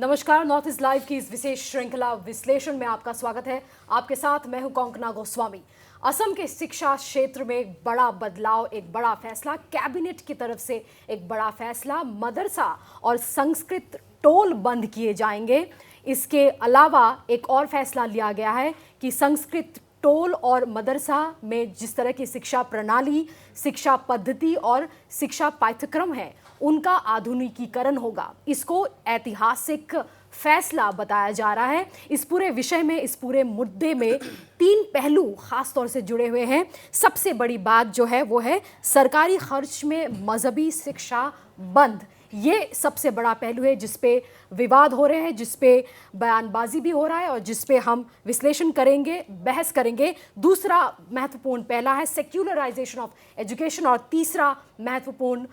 नमस्कार, north east live की इस विशेष श्रृंखला विश्लेषण में आपका स्वागत है। आपके साथ मैं हूं कोंकणा गोस्वामी। असम के शिक्षा क्षेत्र में एक बड़ा बदलाव, एक बड़ा फैसला, कैबिनेट की तरफ से एक बड़ा फैसला, मदरसा और संस्कृत टोल बंद किए जाएंगे। इसके अलावा एक और फैसला लिया गया है कि संस्कृत टोल और मदरसा में जिस तरह की शिक्षा प्रणाली, शिक्षा पद्धति और शिक्षा पाठ्यक्रम है, उनका आधुनिकीकरण होगा। इसको ऐतिहासिक फैसला बताया जा रहा है। इस पूरे विषय में, इस पूरे मुद्दे में तीन पहलू खास तौर से जुड़े हुए हैं। सबसे बड़ी बात जो है वो है सरकारी खर्च में मजहबी शिक्षा बंद। ये सबसे बड़ा पहलू है जिस पे विवाद हो रहे हैं, जिस पे बयानबाजी भी हो रहा है और जिस पे हम विश्लेषण करेंगे, बहस करेंगे। दूसरा महत्वपूर्ण पहला है सेक्युलराइजेशन ऑफ एजुकेशन और तीसरा महत्वपूर्ण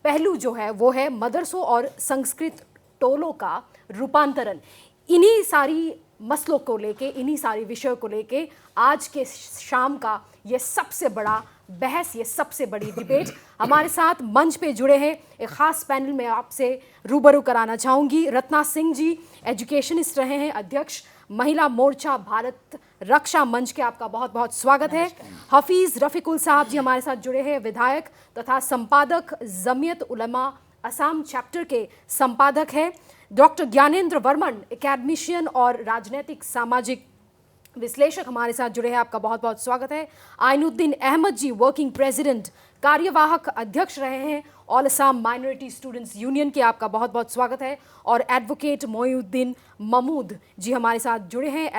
पहलू जो है वो है मदरसों और संस्कृत टोलों का रूपांतरण। इन्हीं सारी मसलों को लेके, इन्हीं सारी विषयों को लेके आज के शाम का ये सबसे बड़ा बहस, ये सबसे बड़ी डिबेट। हमारे साथ मंच पे जुड़े हैं एक खास पैनल में आपसे रूबरू कराना चाहूँगी। रत्ना सिंह जी एजुकेशनिस्ट रहे हैं, अध्यक्ष महिला मोर्चा भारत रक्षा मंच के, आपका बहुत बहुत स्वागत है। हफीज़ रफ़ीकुल साहब जी हमारे साथ जुड़े हैं, विधायक तथा संपादक, जमीयत उलमा असम चैप्टर के संपादक हैं। डॉक्टर ज्ञानेंद्र वर्मन एकेडमिशियन और राजनीतिक सामाजिक विश्लेषक हमारे साथ जुड़े हैं, आपका बहुत बहुत स्वागत है। आइनुद्दीन अहमद जी वर्किंग प्रेसिडेंट, कार्यवाहक अध्यक्ष रहे हैं all Assam Minority Students union के, आपका बहुत बहुत स्वागत है। और एडवोकेट मोइनुद्दीन महमूद जी हमारे साथ जुड़े हैं,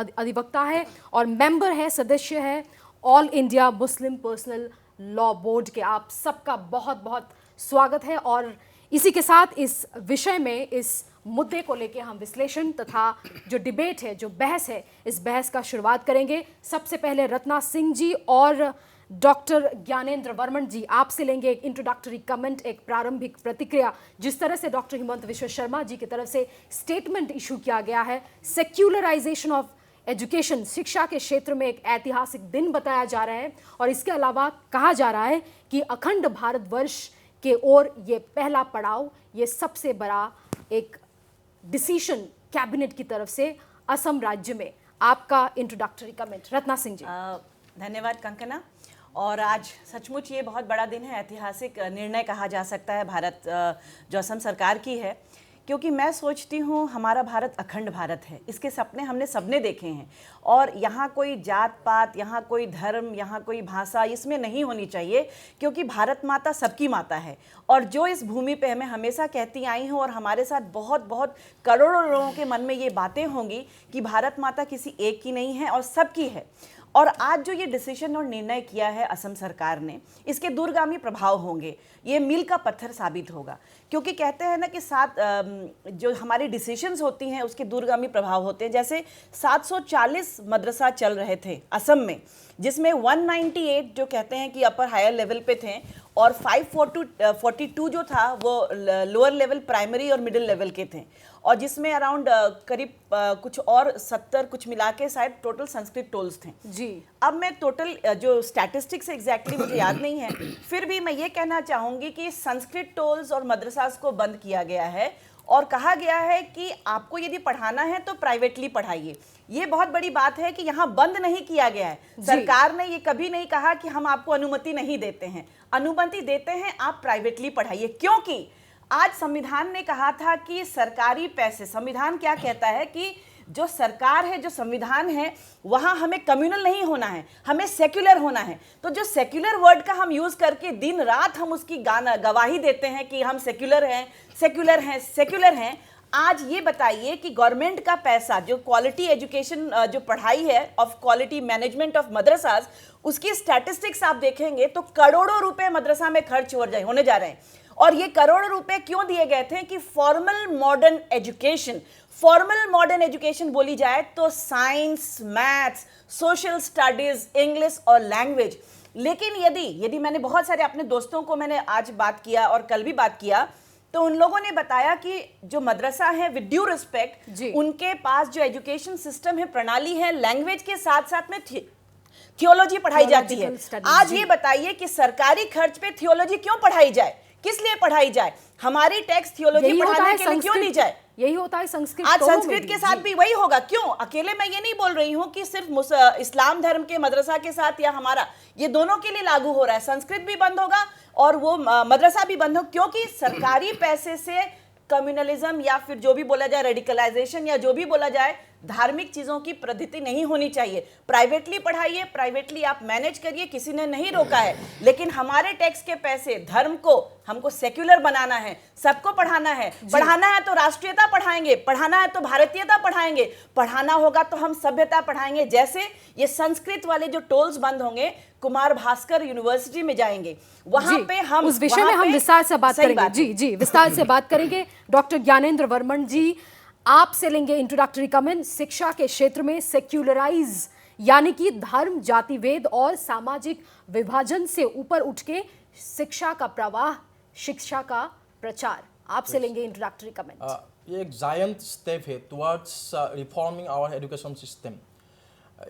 अधिवक्ता है और मेंबर है, सदस्य है all India Muslim personal law board के। आप सबका बहुत बहुत स्वागत है। और इसी के साथ इस विषय में, इस मुद्दे को लेके हम विश्लेषण तथा जो डिबेट है, जो बहस है, इस बहस का शुरुआत करेंगे। सबसे पहले रत्ना सिंह जी और डॉक्टर ज्ञानेंद्र वर्मन जी, आपसे लेंगे एक इंट्रोडक्टरी कमेंट, एक प्रारंभिक प्रतिक्रिया। जिस तरह से डॉक्टर हिमंत विश्व शर्मा जी की तरफ से स्टेटमेंट इशू किया गया है, सेक्युलराइजेशन ऑफ एजुकेशन, शिक्षा के क्षेत्र में एक ऐतिहासिक दिन बताया जा रहा है और इसके अलावा कहा जा रहा है कि अखंड भारतवर्ष के ओर ये पहला पड़ाव, ये सबसे बड़ा एक डिसीजन कैबिनेट की तरफ से असम राज्य में। आपका इंट्रोडक्टरी कमेंट रत्ना सिंह जी। धन्यवाद कंकना। और आज सचमुच ये बहुत बड़ा दिन है, ऐतिहासिक निर्णय कहा जा सकता है भारत जो असम सरकार की है, क्योंकि मैं सोचती हूँ हमारा भारत अखंड भारत है। इसके सपने हमने सबने देखे हैं और यहाँ कोई जात पात, यहाँ कोई धर्म, यहाँ कोई भाषा इसमें नहीं होनी चाहिए, क्योंकि भारत माता सबकी माता है। और जो इस भूमि पे मैं हमेशा कहती आई हूँ और हमारे साथ बहुत बहुत करोड़ों लोगों के मन में ये बातें होंगी कि भारत माता किसी एक की नहीं है और सबकी है। और आज जो ये डिसीजन और निर्णय किया है असम सरकार ने, इसके दूरगामी प्रभाव होंगे। ये मील का पत्थर साबित होगा, क्योंकि कहते हैं ना कि जो हमारी डिसीजंस होती हैं उसके दूरगामी प्रभाव होते हैं। जैसे 740 मदरसा चल रहे थे असम में, जिसमें 198 जो कहते हैं कि अपर हायर लेवल पे थे और 542 जो था वो लोअर लेवल प्राइमरी और मिडिल लेवल के थे, और जिसमें अराउंड करीब कुछ और 70 कुछ मिला के शायद टोटल संस्कृत टोल्स थे जी। अब मैं टोटल जो स्टैटिस्टिक्स एग्जैक्टली मुझे याद नहीं है, फिर भी मैं ये कहना चाहूँगी कि संस्कृत टोल्स और मदरसास को बंद किया गया है और कहा गया है कि आपको यदि पढ़ाना है तो प्राइवेटली पढ़ाइए। ये बहुत बड़ी बात है कि यहाँ बंद नहीं किया गया है। सरकार ने ये कभी नहीं कहा कि हम आपको अनुमति नहीं देते हैं, अनुमति देते हैं, आप प्राइवेटली पढ़ाइए। क्योंकि आज संविधान ने कहा था कि सरकारी पैसे, संविधान क्या कहता है कि जो सरकार है, जो संविधान है, वहाँ हमें कम्युनल नहीं होना है, हमें सेक्युलर होना है। तो जो सेक्युलर वर्ड का हम यूज़ करके दिन रात हम उसकी गवाही देते हैं कि हम सेक्युलर हैं, सेक्युलर हैं, सेक्युलर हैं। आज ये बताइए कि गवर्नमेंट का पैसा, जो क्वालिटी एजुकेशन, जो पढ़ाई है ऑफ क्वालिटी मैनेजमेंट ऑफ मदरसास, उसकी स्टैटिस्टिक्स आप देखेंगे तो करोड़ों रुपए मदरसा में खर्च होने जा रहे हैं। और ये करोड़ों रुपए क्यों दिए गए थे कि formal modern education, formal modern education बोली जाए तो science, maths, social studies, English और लैंग्वेज। लेकिन यदि मैंने बहुत सारे अपने दोस्तों को मैंने आज बात किया और कल भी बात किया, तो उन लोगों ने बताया कि जो मदरसा है, विद ड्यू रिस्पेक्ट, उनके पास जो एजुकेशन सिस्टम है, प्रणाली है, लैंग्वेज के साथ साथ में थियोलॉजी पढ़ाई जाती है। आज ये बताइए कि सरकारी खर्च पे थियोलॉजी क्यों पढ़ाई जाए, किस लिए पढ़ाई जाए? हमारी टैक्स थियोलॉजी पढ़ाने के लिए क्यों नहीं जाए? यही होता है संस्कृत आज टोलों में संस्कृत भी। के साथ जी। भी वही होगा। क्यों अकेले? मैं ये नहीं बोल रही हूं कि सिर्फ इस्लाम धर्म के मदरसा के साथ या हमारा, ये दोनों के लिए लागू हो रहा है। संस्कृत भी बंद होगा और वो मदरसा भी बंद हो, क्योंकि सरकारी पैसे से कम्युनलिज्म या फिर जो भी बोला जाए रेडिकलाइजेशन या जो भी बोला जाए, धार्मिक चीजों की प्रवृत्ति नहीं होनी चाहिए। प्राइवेटली पढ़ाइए, प्राइवेटली आप मैनेज करिए, किसी ने नहीं रोका है, लेकिन हमारे टैक्स के पैसे धर्म को हमको सेक्युलर बनाना है, सबको पढ़ाना है। पढ़ाना है तो राष्ट्रीयता पढ़ाएंगे, पढ़ाना है तो भारतीयता पढ़ाएंगे, पढ़ाना होगा तो हम सभ्यता पढ़ाएंगे। जैसे ये संस्कृत वाले जो टोल्स बंद होंगे, कुमार भास्कर यूनिवर्सिटी में जाएंगे, वहां पे हम उस विषय में हम विस्तार से बात करेंगे। जी जी, विस्तार से बात करेंगे। डॉक्टर ज्ञानेंद्र वर्मन जी, आपसे लेंगे इंट्रोडक्टरी कमेंट। शिक्षा के क्षेत्र में सेक्युलराइज यानी कि धर्म, जातिवेद और सामाजिक विभाजन से ऊपर उठ के शिक्षा का प्रवाह, शिक्षा का प्रचार, आपसे लेंगे इंट्रोडक्टरी कमेंट। ये एक जायंट स्टेप है towards reforming our education system.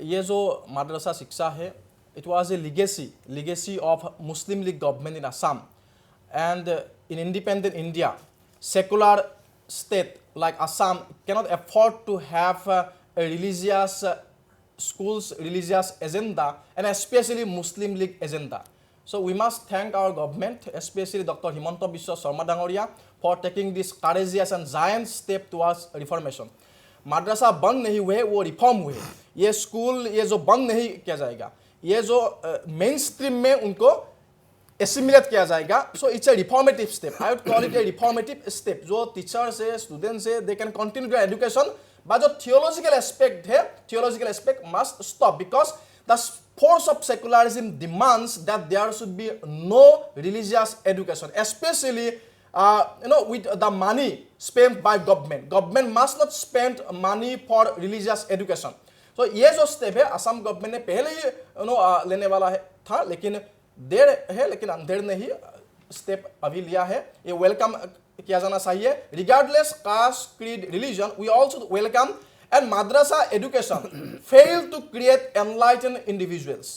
ये जो माद्रासा शिक्षा है, it was a legacy of Muslim League government in Assam, and in independent India, secular state like Assam cannot afford to have a religious schools, religious agenda, and especially Muslim League agenda. So we must thank our government, especially Dr. Himanta Biswa Sarma Dangoria, for taking this courageous and giant step towards reformation. Madrasa बंद नहीं हुए, वो reform हुए। ये school ये जो बंद नहीं किया जाएगा, ये जो मेन स्ट्रीम में उनको एसिमिलेट किया जाएगा। So it's a reformative step, I would call it A reformative step. जो टीचर्स है, स्टूडेंट्स है, they can continue there education, but जो थियोलॉजिकल एस्पेक्ट है, theological aspect must stop, because the force of secularism demands that there should be no religious education, especially with the money spent by government. Government must not spend money for religious education. So ये जो step है Assam government ने पहले ही लेने वाला है था, लेकिन देर है, लेकिन अंधेर ने ही स्टेप अभी लिया है। ये वेलकम किया जाना चाहिए। Regardless caste, creed, religion, we also welcome. And madrasa education failed to create enlightened individuals,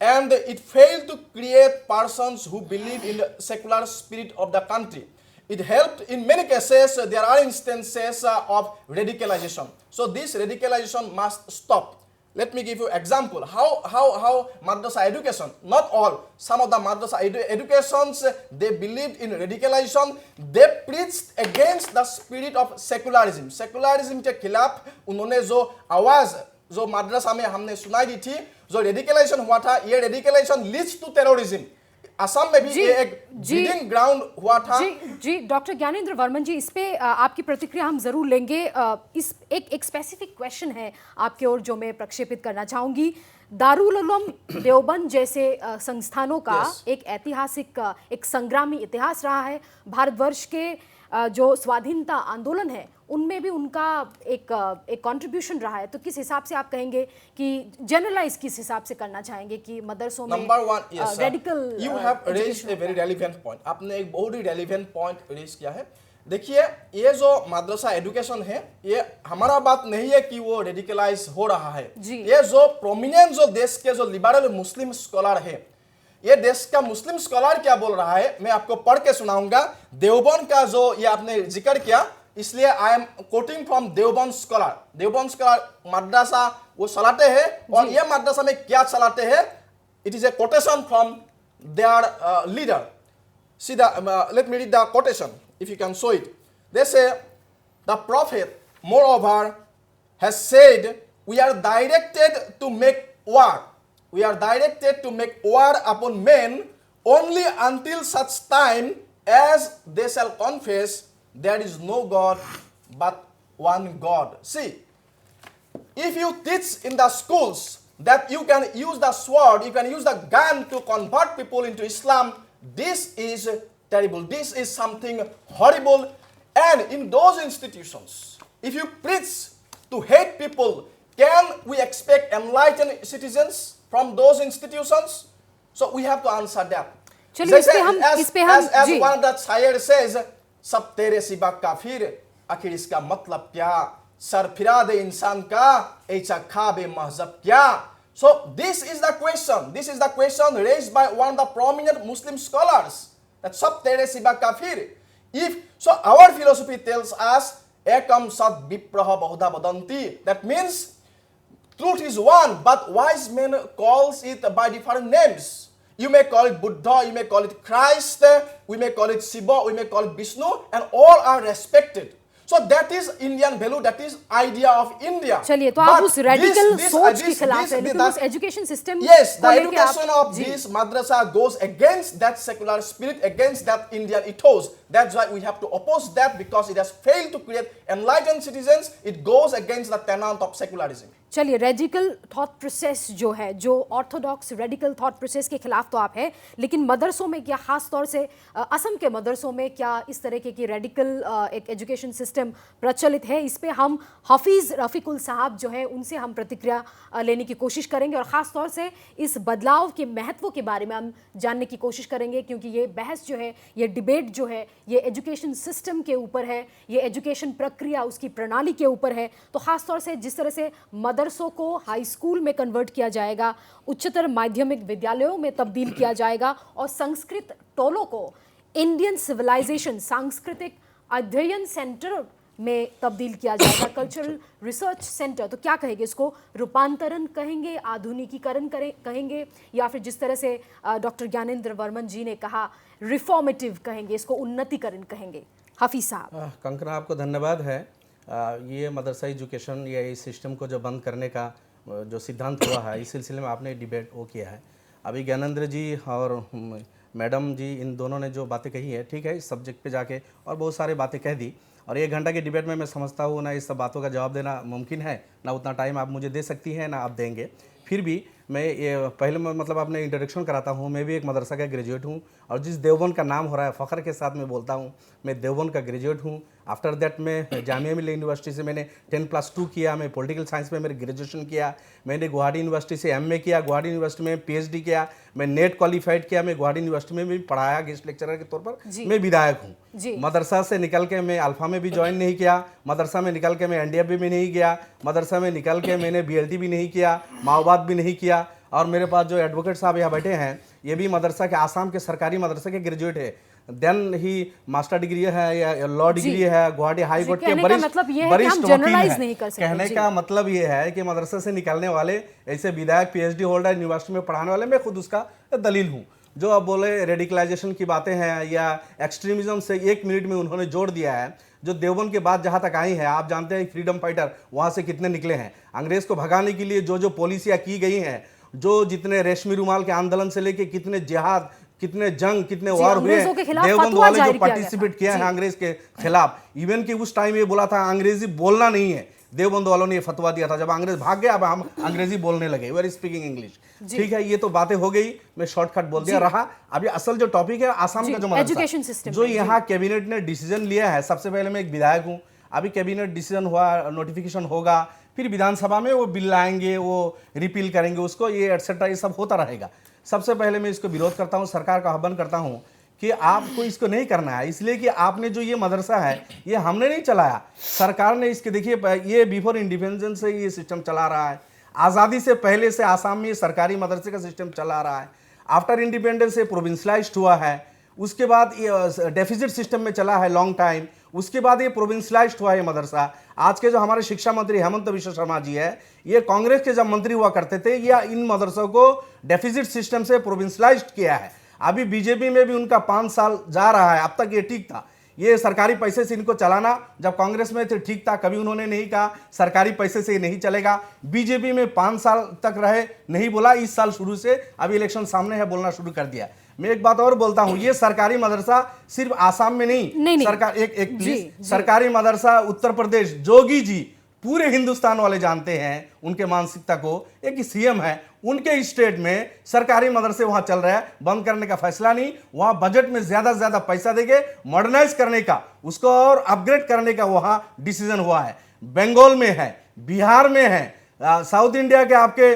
and it failed to create persons who believe in the secular spirit of the country. It helped in many cases. There are instances of radicalization. So this radicalization must stop. Let me give you example. How madrasa education, not all, some of the madrasa educations, they believed in radicalization. They preached against the spirit of secularism. Secularism के खिलाफ उन्होंने जो आवाज जो madrasa में हमने सुनाई दी थी, जो radicalization हुआ था, ये radicalization leads to terrorism. Assam में भी ये एक ब्रीडिंग ग्राउंड हुआ था। जी डॉक्टर ज्ञानेंद्र वर्मन जी, इस पे आपकी प्रतिक्रिया हम जरूर लेंगे। इस एक स्पेसिफिक क्वेश्चन है आपके ओर जो मैं प्रक्षेपित करना चाहूंगी। दारुल उलूम देवबंद जैसे संस्थानों का एक ऐतिहासिक, एक संग्रामी इतिहास रहा है। भारतवर्ष के जो स्वाधीनता आंदोलन है उनमें भी उनका एक कंट्रीब्यूशन रहा है। तो किस हिसाब से आप कहेंगे कि जनरलाइज किस हिसाब से करना चाहेंगे कि मदरसों में number one, yes radical you have raised a very relevant point. आपने एक बहुत ही रेलेवेंट पॉइंट रेज किया है। देखिए, ये जो माद्रासा एजुकेशन है, ये हमारा बात नहीं है कि वो रेडिकलाइज हो रहा है। ये जो प्रोमिनेंट जो देश के जो लिबरल मुस्लिम स्कॉलर है, ये देश का मुस्लिम स्कॉलर क्या बोल रहा है, मैं आपको पढ़ के सुनाऊंगा। देवबंद का जो ये आपने जिक्र किया, इसलिए I am quoting from Deoband scholar. Deoband scholar madrasa वो चलाते हैं, और ये माद्रासा में क्या चलाते हैं, it is a quotation from there leader. See let me read the quotation, if you can show it. They say, the prophet, moreover, has said, we are directed to make war. We are directed to make war upon men only until such time as they shall confess there is no God but one God. See, if you teach in the schools that you can use the sword, you can use the gun to convert people into Islam, this is terrible. This is something horrible. And in those institutions, if you preach to hate people, can we expect enlightened citizens from those institutions? So we have to answer that. As one of the शायर says, सब तेरे सिवा काफिर, आखिर इसका मतलब क्या, sir फिरा दे इंसान का, ऐसा खाबे महजब क्या। So this is the question. This is the question raised by one of the prominent Muslim scholars. That sab tere siva kafir. So our philosophy tells us ekam sat vipraha bahuda vadanti. That means truth is one, but wise men calls it by different names. You may call it Buddha, you may call it Christ, we may call it Shiva, we may call it Vishnu, and all are respected. So that is Indian value, that is idea of India. चलिए, तो आप उस radical सोच के खिलाफ हैं, लेकिन उस education system Yes, the education of this madrasa goes against that secular spirit, against that Indian ethos. That's why we have to oppose that, because it has failed to create enlightened citizens. It goes against the tenet of secularism. चलिए, radical thought process जो है, जो Orthodox radical thought process के खिलाफ तो आप है, लेकिन मदरसों में क्या, खास तौर से असम के मदरसों में क्या इस तरीके की रेडिकल एक एजुकेशन सिस्टम प्रचलित है? इस पे हम हफीज़ रफ़ीकुल साहब जो है उनसे हम प्रतिक्रिया लेने की कोशिश करेंगे, और ख़ास तौर से इस बदलाव के महत्व के बारे में हम जानने की कोशिश करेंगे, क्योंकि ये बहस जो है, ये डिबेट जो है, ये एजुकेशन सिस्टम के ऊपर है, ये एजुकेशन प्रक्रिया उसकी प्रणाली के ऊपर है। तो ख़ास तौर से जिस तरह से मदरसों को हाई स्कूल में कन्वर्ट किया जाएगा, उच्चतर माध्यमिक विद्यालयों में तब्दील किया जाएगा, और संस्कृत टोलों को इंडियन सिविलाइजेशन सांस्कृतिक अध्ययन सेंटर में तब्दील किया जाएगा, कल्चरल रिसर्च सेंटर। तो क्या कहेंगे इसको? रूपांतरण कहेंगे, आधुनिकीकरण कहेंगे, या फिर जिस तरह से डॉक्टर ज्ञानेंद्र वर्मन जी ने कहा रिफॉर्मेटिव कहेंगे, इसको उन्नतीकरण कहेंगे? हफीज साहब। कंकना, आपको धन्यवाद है। ये मदरसा एजुकेशन या इस सिस्टम को जो बंद करने का जो सिद्धांत हुआ है, इस सिलसिले में आपने डिबेट वो किया है। अभी ज्ञानेंद्र जी और मैडम जी, इन दोनों ने जो बातें कही है, ठीक है, इस सब्जेक्ट पे जाके और बहुत सारी बातें कह दी, और 1 घंटा की डिबेट में मैं समझता हूँ ना इस सब बातों का जवाब देना मुमकिन है, ना उतना टाइम आप मुझे दे सकती हैं, ना आप देंगे। फिर भी मैं ये पहले मतलब अपने इंट्रोडक्शन कराता हूँ। मैं भी एक मदरसा का ग्रेजुएट हूँ, और जिस देवबंद का नाम हो रहा है, फ़ख्र के साथ मैं बोलता हूँ, मैं देवबंद का ग्रेजुएट हूँ। आफ्टर दैट मैं जामिया मिल्लिया यूनिवर्सिटी से मैंने 10+2 किया, मैं पॉलिटिकल साइंस में मेरे ग्रेजुएशन किया, मैंने गुवाहाटी यूनिवर्सिटी से MA किया, गुवाहाटी यूनिवर्सिटी में PhD किया, मैं नेट क्वालिफाइड किया, मैं गुवाहाटी यूनिवर्सिटी में भी पढ़ाया गेस्ट लेक्चरर के तौर पर, मैं विधायक हूँ। मदरसा से निकल के मैं अल्फा में भी ज्वाइन नहीं किया, मदरसा में निकल के मैं NDFB में नहीं गया, मदरसा में निकल के मैंने BLT भी नहीं किया, माओवाद भी नहीं किया, और मेरे पास जो एडवोकेट साहब यहाँ बैठे हैं, ये भी मदरसा के, आसाम के सरकारी मदरसे के ग्रेजुएट है। देन ही मास्टर डिग्री है या लॉ डिग्री है, गुवाहाटी हाई कोर्ट के वरिष्ठ वकील है। कहने का मतलब ये है कि मदरसे से निकलने वाले ऐसे विधायक, PhD होल्डर, यूनिवर्सिटी में पढ़ाने वाले, मैं खुद उसका दलील हूँ। जो अब बोले रेडिकलाइजेशन की बातें हैं या एक्सट्रीमिज्म से 1 मिनट में उन्होंने जोड़ दिया है। जो देवबंद के बाद जहाँ तक आई है, आप जानते हैं फ्रीडम फाइटर वहाँ से कितने निकले हैं। अंग्रेज को भगाने के लिए जो जो पॉलिसियाँ की गई हैं, जो जितने रेशमी रुमाल के आंदोलन से लेके कितने जिहाद, कितने जंग, कितने वार हुए, देवबंद वाले जो पार्टिसिपेट किया है अंग्रेज के खिलाफ, इवन कि उस टाइम ये बोला था अंग्रेजी बोलना नहीं है, देवबंद वालों ने ये फतवा दिया था। जब अंग्रेज भाग गया, अब हम अंग्रेजी बोलने लगे, वी आर स्पीकिंग इंग्लिश। ठीक है, ये तो बातें हो गई, मैं शॉर्टकट बोल दिया। रहा अभी असल जो टॉपिक है, आसाम का जो मदरसा, जो यहाँ कैबिनेट ने डिसीजन लिया है। सबसे पहले मैं एक विधायक हूँ, अभी कैबिनेट डिसीजन हुआ, नोटिफिकेशन होगा, फिर विधानसभा में वो बिल लाएंगे, वो रिपील करेंगे उसको, ये एटसेट्रा, ये सब होता रहेगा। सबसे पहले मैं इसको विरोध करता हूँ, सरकार का आह्वान करता हूँ कि आपको इसको नहीं करना है, इसलिए कि आपने जो ये मदरसा है, ये हमने नहीं चलाया, सरकार ने इसके, देखिए ये बिफोर इंडिपेंडेंस से ये सिस्टम चला रहा है, आज़ादी से पहले से आसाम में सरकारी मदरसे का सिस्टम चला रहा है, आफ्टर इंडिपेंडेंस से प्रोविंशलाइज्ड हुआ है, उसके बाद ये डेफिसिट सिस्टम में चला है लॉन्ग टाइम, उसके बाद ये प्रोविंशलाइज्ड हुआ है मदरसा। आज के जो हमारे शिक्षा मंत्री हेमंत बिश्व शर्मा जी है, ये कांग्रेस के जब मंत्री हुआ करते थे, या इन मदरसों को डेफिसिट सिस्टम से प्रोविंशलाइज्ड किया है। अभी बीजेपी में भी उनका 5 साल जा रहा है, अब तक ये ठीक था, ये सरकारी पैसे से इनको चलाना, जब कांग्रेस में थे ठीक था, कभी उन्होंने नहीं कहा सरकारी पैसे से नहीं चलेगा। बीजेपी में 5 साल तक रहे, नहीं बोला, इस साल शुरू से, अभी इलेक्शन सामने है, बोलना शुरू कर दिया। मैं एक बात और बोलता हूं, ये सरकारी मदरसा सिर्फ आसाम में नहीं। सरकार एक प्लीज, सरकारी मदरसा उत्तर प्रदेश, जोगी जी पूरे हिंदुस्तान वाले जानते हैं उनके मानसिकता को। एक CM है, उनके स्टेट में सरकारी मदरसे वहां चल रहा है, बंद करने का फैसला नहीं, वहां बजट में ज्यादा से ज्यादा पैसा देके मॉडर्नाइज करने का, उसको और अपग्रेड करने का वहां डिसीजन हुआ है। बंगाल में है, बिहार में है, साउथ इंडिया के आपके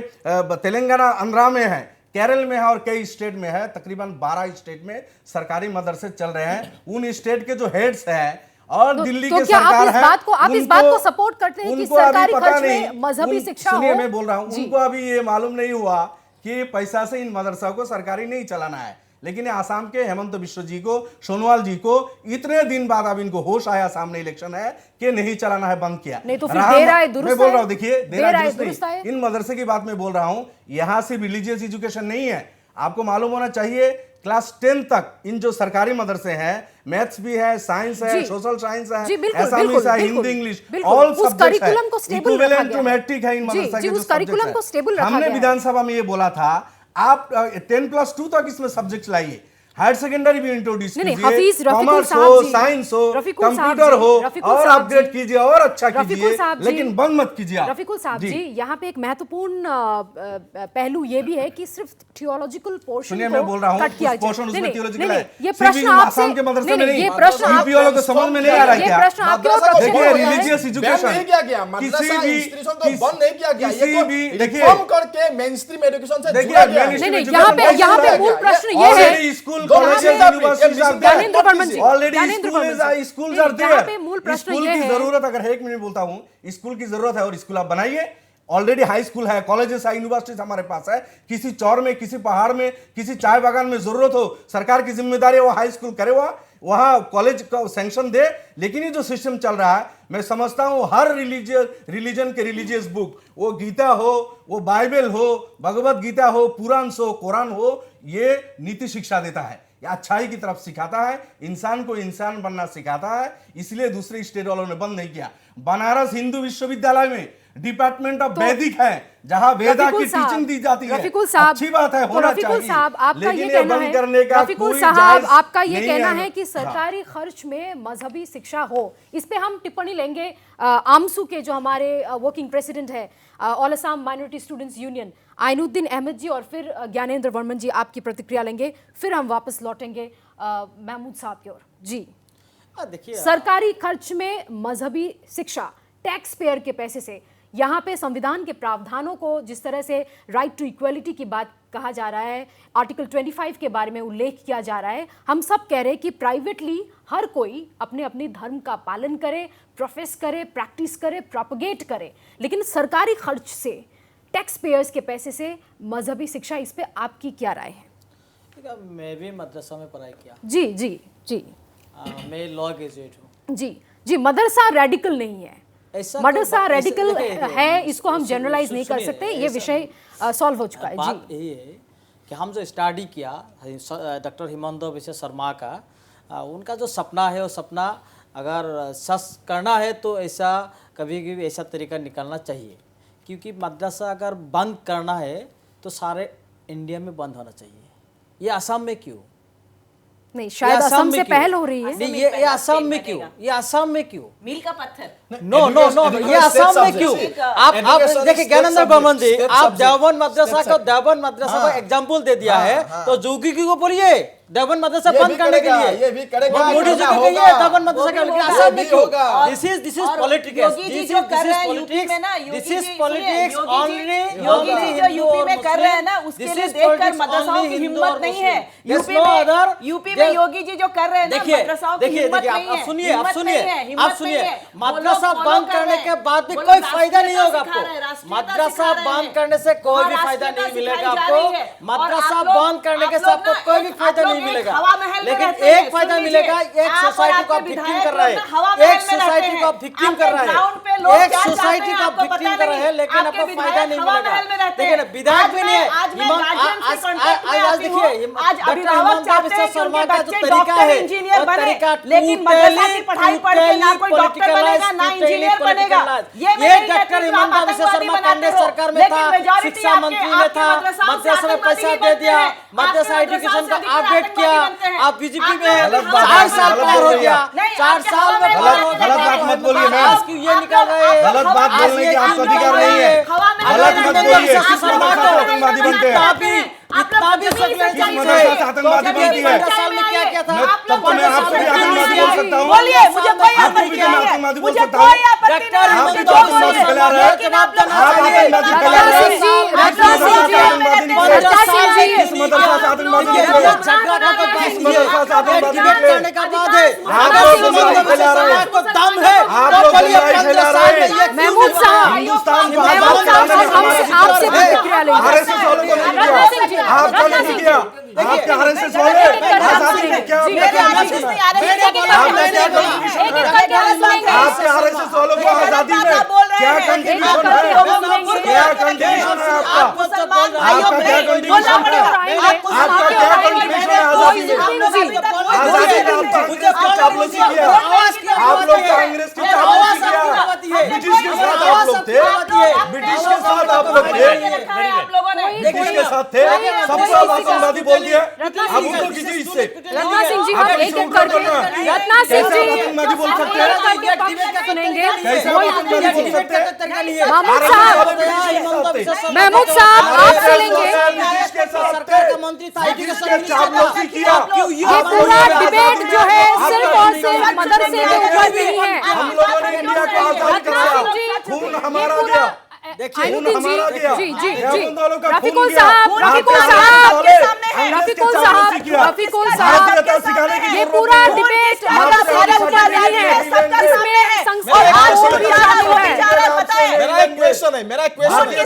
तेलंगाना, आंध्रा में है, केरल में है, और कई स्टेट में है। तकरीबन 12 स्टेट में सरकारी मदरसे चल रहे हैं। उन स्टेट के जो हेड्स हैं और दिल्ली के सरकार है, आप इस बात को सपोर्ट करते हैं कि सरकारी खर्च में मजहबी शिक्षा हो? सुनिए, मैं बोल रहा हूं, उनको अभी ये मालूम नहीं हुआ कि पैसा से इन मदरसा को सरकारी नहीं चलाना है। लेकिन ये आसाम के हेमंत बिश्व जी को, सोनोवाल जी को इतने दिन बाद अब इनको होश आया, सामने इलेक्शन है कि नहीं चलाना है, बंद किया। नहीं तो फिर देर आए दुरुस्त मैं बोल रहा आए। हूं, देखिए देर आए दुरुस्त आए। नहीं, इन मदरसे की बात मैं बोल रहा हूं, यहां सिर्फ रिलीजियस एजुकेशन नहीं है। आपको मालूम होना चाहिए क्लास 10 तक इन जो सरकारी मदरसे हैं, मैथ्स भी है, साइंस है, जी। सोशल साइंस है, जी, बिल्कुल, एसामीज बिल्कुल, है, बिल्कुल, हिंदी, इंग्लिश, बिल्कुल। ऑल उस सब्जेक्ट्स करिकुलम को स्टेबल रखा इक्विवेलेंट गया टू है। मैट्रिक है इन जी, मदरसा जी, के उस करिकुलम को स्टेबल रखा हमने गया है। विधानसभा में ये बोला था, आप 10+2 तक इसमें सब्जेक्ट लाइए, हायर सेकेंडरी भी इंट्रोड्यूस नहीं, कीजिए, हफीज रफीकुल कॉमर्स साहब हो, जी, साइंस हो, रफीकुल साहब कंप्यूटर जी, हो, रफीकुल और साहब अपग्रेड जी, कीजिए और अच्छा रफीकुल कीजिए, साहब जी, लेकिन बंद मत कीजिए आप। रफीकुल साहब जी, यहाँ पे एक महत्वपूर्ण पहलू ये भी है कि सिर्फ थियोलॉजिकल पोर्शन सुनिए, मैं बोल रहा हूँ, कट किया कुछ पोर्शन जाए। उसमें नहीं, theological नहीं, है। ये सिर्फ प्रश्न इन आपसे आसाम के मदरसे में नहीं, ये प्रश्न यूपी वालों को समझ में नहीं आ रहा है ये क्या? प्रश्न आपके और मदरसा को प्रश्न देखिए, हो रहा है। रिलीजियस एजुकेशन बैन नहीं किया गया, मदरसा इंस्टीट्यूशन को बंद नहीं किया गया, ये तो देखिए, रिफॉर्म करके मेनस्ट्रीम एजुकेशन से देखिए, जुड़ा गया है। mainstream नहीं, education यहाँ पे बंद मूल हो प्रश्न गया। ये है। Already school, दो colleges, मिनट आप- universities ये are missing there. Gyanendra Varman ji, Already Gyanendra schools Varman are ji. schools नहीं, are there. यहाँ पे मूल प्रश्न स्कूल ये की है। जरूरत, अगर एक मिनट बोलता हूँ, स्कूल की जरूरत है और स्कूल आप बनाइए। ऑलरेडी हाई स्कूल है, कॉलेजेस है, यूनिवर्सिटीज हमारे पास है। किसी चौर में, किसी पहाड़ में, किसी चाय बागान में जरूरत हो, सरकार की जिम्मेदारी है वो हाई स्कूल करे, वहां कॉलेज का सैंक्शन दे। लेकिन ये जो सिस्टम चल रहा है, मैं समझता हूं हर रिलीजन के रिलीजियस बुक, वो गीता हो, वो बाइबल हो, भगवत गीता हो, पुराण हो, कुरान हो, ये नीति शिक्षा देता है, ये अच्छाई की तरफ सिखाता है, इंसान को इंसान बनना सिखाता है। इसलिए दूसरे स्टेट वालों ने बंद नहीं किया। बनारस हिंदू विश्वविद्यालय में डिपार्टमेंट ऑफ वैदिक है, जहां वेदा की टीचिंग दी जाती है। रफीकुल साहब, अच्छी बात है, तो होना रफीकुल चाहिए, साहब, आपका लेकिन ये कहना बंद करने का है, रफीकुल कोई साहब, जायज आपका ये नहीं कहना है। है कि हाँ। सरकारी खर्च में मजहबी शिक्षा हो, इस पे हम टिप्पणी लेंगे। आमसू के जो हमारे वर्किंग प्रेसिडेंट है All Assam Minority Students Union, Ainuddin Ahmed ji, और फिर ज्ञानेंद्र वर्मन जी आपकी प्रतिक्रिया लेंगे, फिर हम वापस लौटेंगे महमूद साहब की ओर। जी, देखिए, सरकारी खर्च में मजहबी शिक्षा, टैक्स पेयर के पैसे से, यहाँ पे संविधान के प्रावधानों को जिस तरह से राइट टू इक्वलिटी की बात कहा जा रहा है, आर्टिकल 25 के बारे में उल्लेख किया जा रहा है, हम सब कह रहे हैं कि प्राइवेटली हर कोई अपने अपने धर्म का पालन करे, प्रोफेस करे, प्रैक्टिस करे, प्रोपगेट करे, लेकिन सरकारी खर्च से, टैक्स पेयर्स के पैसे से मजहबी शिक्षा, इस पे आपकी क्या राय है? मैं भी मदरसा में पढ़ाई किया। जी जी जी, मैं लॉ ग्रेजुएट हूँ। जी जी, मदरसा रेडिकल नहीं है, ऐसा मदरसा तो- रेडिकल ऐसा- देखिए, है, इसको हम सुनिए, जनरलाइज नहीं कर सुनिए, सकते, ये ऐसा विषय सॉल्व हो चुका है। बात जी, यही है कि हम जो स्टडी किया डॉक्टर हिमंत बिश्व शर्मा का, उनका जो सपना है, वो सपना अगर सच करना है तो ऐसा कभी भी ऐसा तरीका निकालना चाहिए, क्योंकि मदरसा अगर बंद करना है तो सारे इंडिया में बंद होना चाहिए। ये असम में क्यों? नहीं, शायद असम से पहल हो रही है। नहीं, ये असम में क्यों? ये असम में क्यों? मील का पत्थर। नो नो नो, ये असम में क्यों? आप देखिए ज्ञानेंद्र बर्मन जी, आप देवबंद मदरसा को एग्जांपल दे दिया है, तो जोगी को बोलिए देवबंद मदरसा बंद करने के लिए। ये भी करेगा, मोदी जी को कहिए देवबंद मदरसा का, लेकिन असम में क्यों? This is politics, Yogi ji जो कर रहे हैं यूपी में ना, this Yogi is ji politics सुनिए, ओनली। योगी जी जो यूपी में कर रहे हैं ना, उसके लिए देखकर मदरसाओं की हिम्मत नहीं है। यूपी में योगी जी जो कर रहे हैं ना, देखिए मदरसाओं की देखिए हिम्मत देखिए, नहीं है। आप सुनिए, हिम्मत नहीं है, आप सुनिए, वो लोग मदरसा follow बंद कर करने रहे के हैं। बाद भी वो कोई लोग फायदा नहीं होगा राष्ट्रीयता सिखा रहे हैं, आपको। राष्ट्रीयता मदरसा सिखा रहे बंद हैं। करने से कोई और भी फायदा राष्ट्रीयता नहीं मिलेगा सिखाई जा आपको। रही है। और मदरसा आप लोग- बंद करने के आप से लोग आपको ना कोई भी एक- फायदा आप नहीं लोग एक मिलेगा, हवा महल में लेकिन रहते हैं, एक फायदा सुन मिलेगा, लीजिए। एक आप और सोसाइटी को आप आपके विक्टिम विधायक कर रहा लोग ना हवा है, महल एक में रहते सोसाइटी को हैं। आप विक्टिम आपके कर रहा ग्राउंड पे है, लोग एक क्या चाहते सोसाइटी हैं को आप आपको विक्टिम पता कर रहे नहीं। हैं, लेकिन आपके आपको फायदा विधायक नहीं हवा मिलेगा। महल में रहते देखिए हैं। विधायक आज भी मैं नहीं है, गार्जियन से कांटेक्ट में आज आती हूँ। देखिए आज अभिभावक चाहते हैं कि उनके बच्चे डॉक्टर इंजीनियर बने, लेकिन मदरसा की पढ़ाई पढ़ के ना कोई डॉक्टर बनेगा ना इंजीनियर बनेगा। ये डॉक्टर हिमंत बिश्व शर्मा कांग्रेस सरकार में था, शिक्षा मंत्री में था, मदरसा में पैसा दे दिया, मदरसा एजुकेशन को अपडेट किया। आप बीजेपी में 4 साल पार हो गया, 4 साल में पार हो गया। गलत बात मत बोलिए मैम। आज क्यों ये निकल रहे हैं? गलत बात बोलने की आपका अधिकार नहीं है। गलत मत बोलिए, किस मदरसा से आतंकवादी बनते हैं? इतना भी किस मदरसा से आतंकवादी बनती है? 15 साल में क्या क्या था? तब तो मैं आपको भी आतंकवादी बोल सकता हूँ। बोलिए, मुझे कोई आपको आपत्ति भी नहीं मैं है। आतंकवादी बोल मुझे सकता हूँ। कोई आपत्ति नहीं है। आप आप भी जो तो बोलिए। आतंकवादी फैला रहे हैं। लेकिन आप लोग आप आतंकवादी फैला रहे हैं। किस मदरसा से आतंकवादी निकले? किस मदरसा से आतंकवादी निकले? का बाद है आप लोग गुमराही फैला रहे हैं। आपको दम है आप लोग गुमराही फैला रहे हैं। महमूद साहब, हिंदुस्तान को महमूद आजाद साहब, कराने में आपसे हमारा प्रतिक्रिया लेंगे। आरएसएस वालों को नहीं किया, आप कल नहीं किया। आपके आरएसएस वाले आजादी में क्या मेरे आरएसएस नहीं, आरएसएस आपके आरएसएस वालों को आजादी में क्या कंट्रीब्यूशन है, क्या कंट्रीब्यूशन है आपका, आपका क्या कंट्रीब्यूशन है, आपका क्या कंट्रीब्यूशन है आजादी में? आजादी में आपका चापलूसी किया, आप लोग कांग्रेस की चापलूसी किया, ब्रिटिश के साथ आप लोग थे, ब्रिटिश के साथ आप लोग थे, ब्रिटिश के साथ थे, सबको आप आतंकवादी बोल दिया, अब उनको कीजिए इससे। रत्ना सिंह जी, हम एक एक करके रत्ना सिंह जी आतंकवादी बोल सकते हैं, सुनेंगे। कैसे आप आतंकवादी बोल सकते हैं? महमूद साहब आपसे लेंगे। ब्रिटिश के साथ थे, ब्रिटिश के चापलूसी किया, ये पूरा डिबेट जो है सिर्फ और सिर्फ मदरसे के ऊपर नहीं है। हम लोगों ने इंडिया को आजाद कराया, खून हमारा गया, आइनुद्दीन हमारा गया, जी जी जी देवबंद का खून रफीकुल गया, साहब, रफीकुल साहब, रफीकुल साहब, रफीकुल साहब, ये पूरा डिबेट मदरसे के ऊपर नहीं है, इसमें संस्कृत को भी शामिल है। मेरा एक क्वेश्चन है, मेरा एक क्वेश्चन है,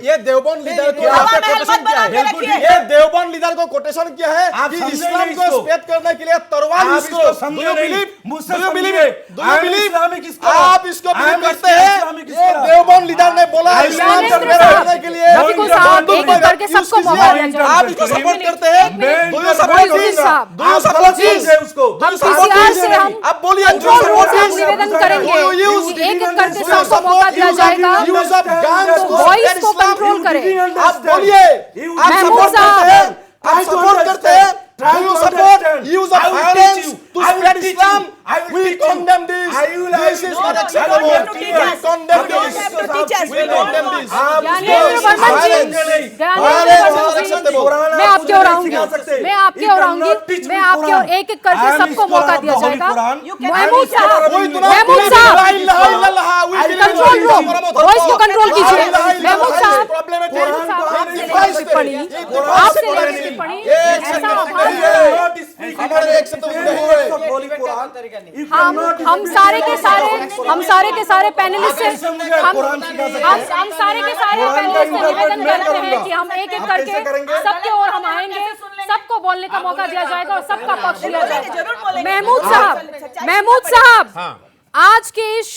ये देवबंद लीडर को आपने कोटेशन क्या है? ये देवबंद लीडर को कोटेशन क्या है आप कि समझे इस्लाम नहीं को इसको? स्प्रेड करने के लिए तलवार आप इसको इसको समझे नहीं, मुझसे समझिए। आप इसको बिलीव करते हैं? ये देवबंद लीडर ने बोला इस्लाम को स्प्रेड करने के लिए रफीकुल साहब, एक एक करके सबको मौका दिया जाए। आप इसको सपोर्ट करते हैं? Do you support Moinuddin this? साहब, Do you support this? उसको हम पीसीआर से हम आप बोलिए कंट्रोल रूम से हम निवेदन करेंगे कि एक एक करके सबको मौका दिया जाएगा, यूज ऑफ गन्स तो वॉइस को कंट्रोल करें। आप बोलिए, आप महमूद सपोर्ट साहब, करते हैं? आप सपोर्ट करते हैं? Do you support use of violence to spread Islam? We condemn this. This is not acceptable. We condemn this. We condemn this. Gyanendra Varman जी, ज्ञानेंद्र वर्मन जी, मैं आपके और आऊंगी, मैं आपके और आऊंगी, मैं आपके और एक एक करके सबको मौका दिया जाएगा। महमूद साहब, महमूद साहब, कंट्रोल रूम, वॉइस को कंट्रोल कीजिए। महमूद साहब, आपसे लेंगे टिप्पणी, ऐसा हम सारे के सारे पैनलिस्ट से हम सारे के सारे पैनलिस्ट से निवेदन करते हैं कि हम एक एक करके सबके ओर हम आएंगे, सबको बोलने का मौका दिया जाएगा और सबका पक्ष लिया जाएगा। महमूद साहब, आज के इस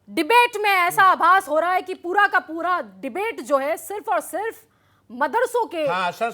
डिबेट में ऐसा आभास हो रहा है कि पूरा का पूरा डिबेट जो है सिर्फ और सिर्फ मदरसों के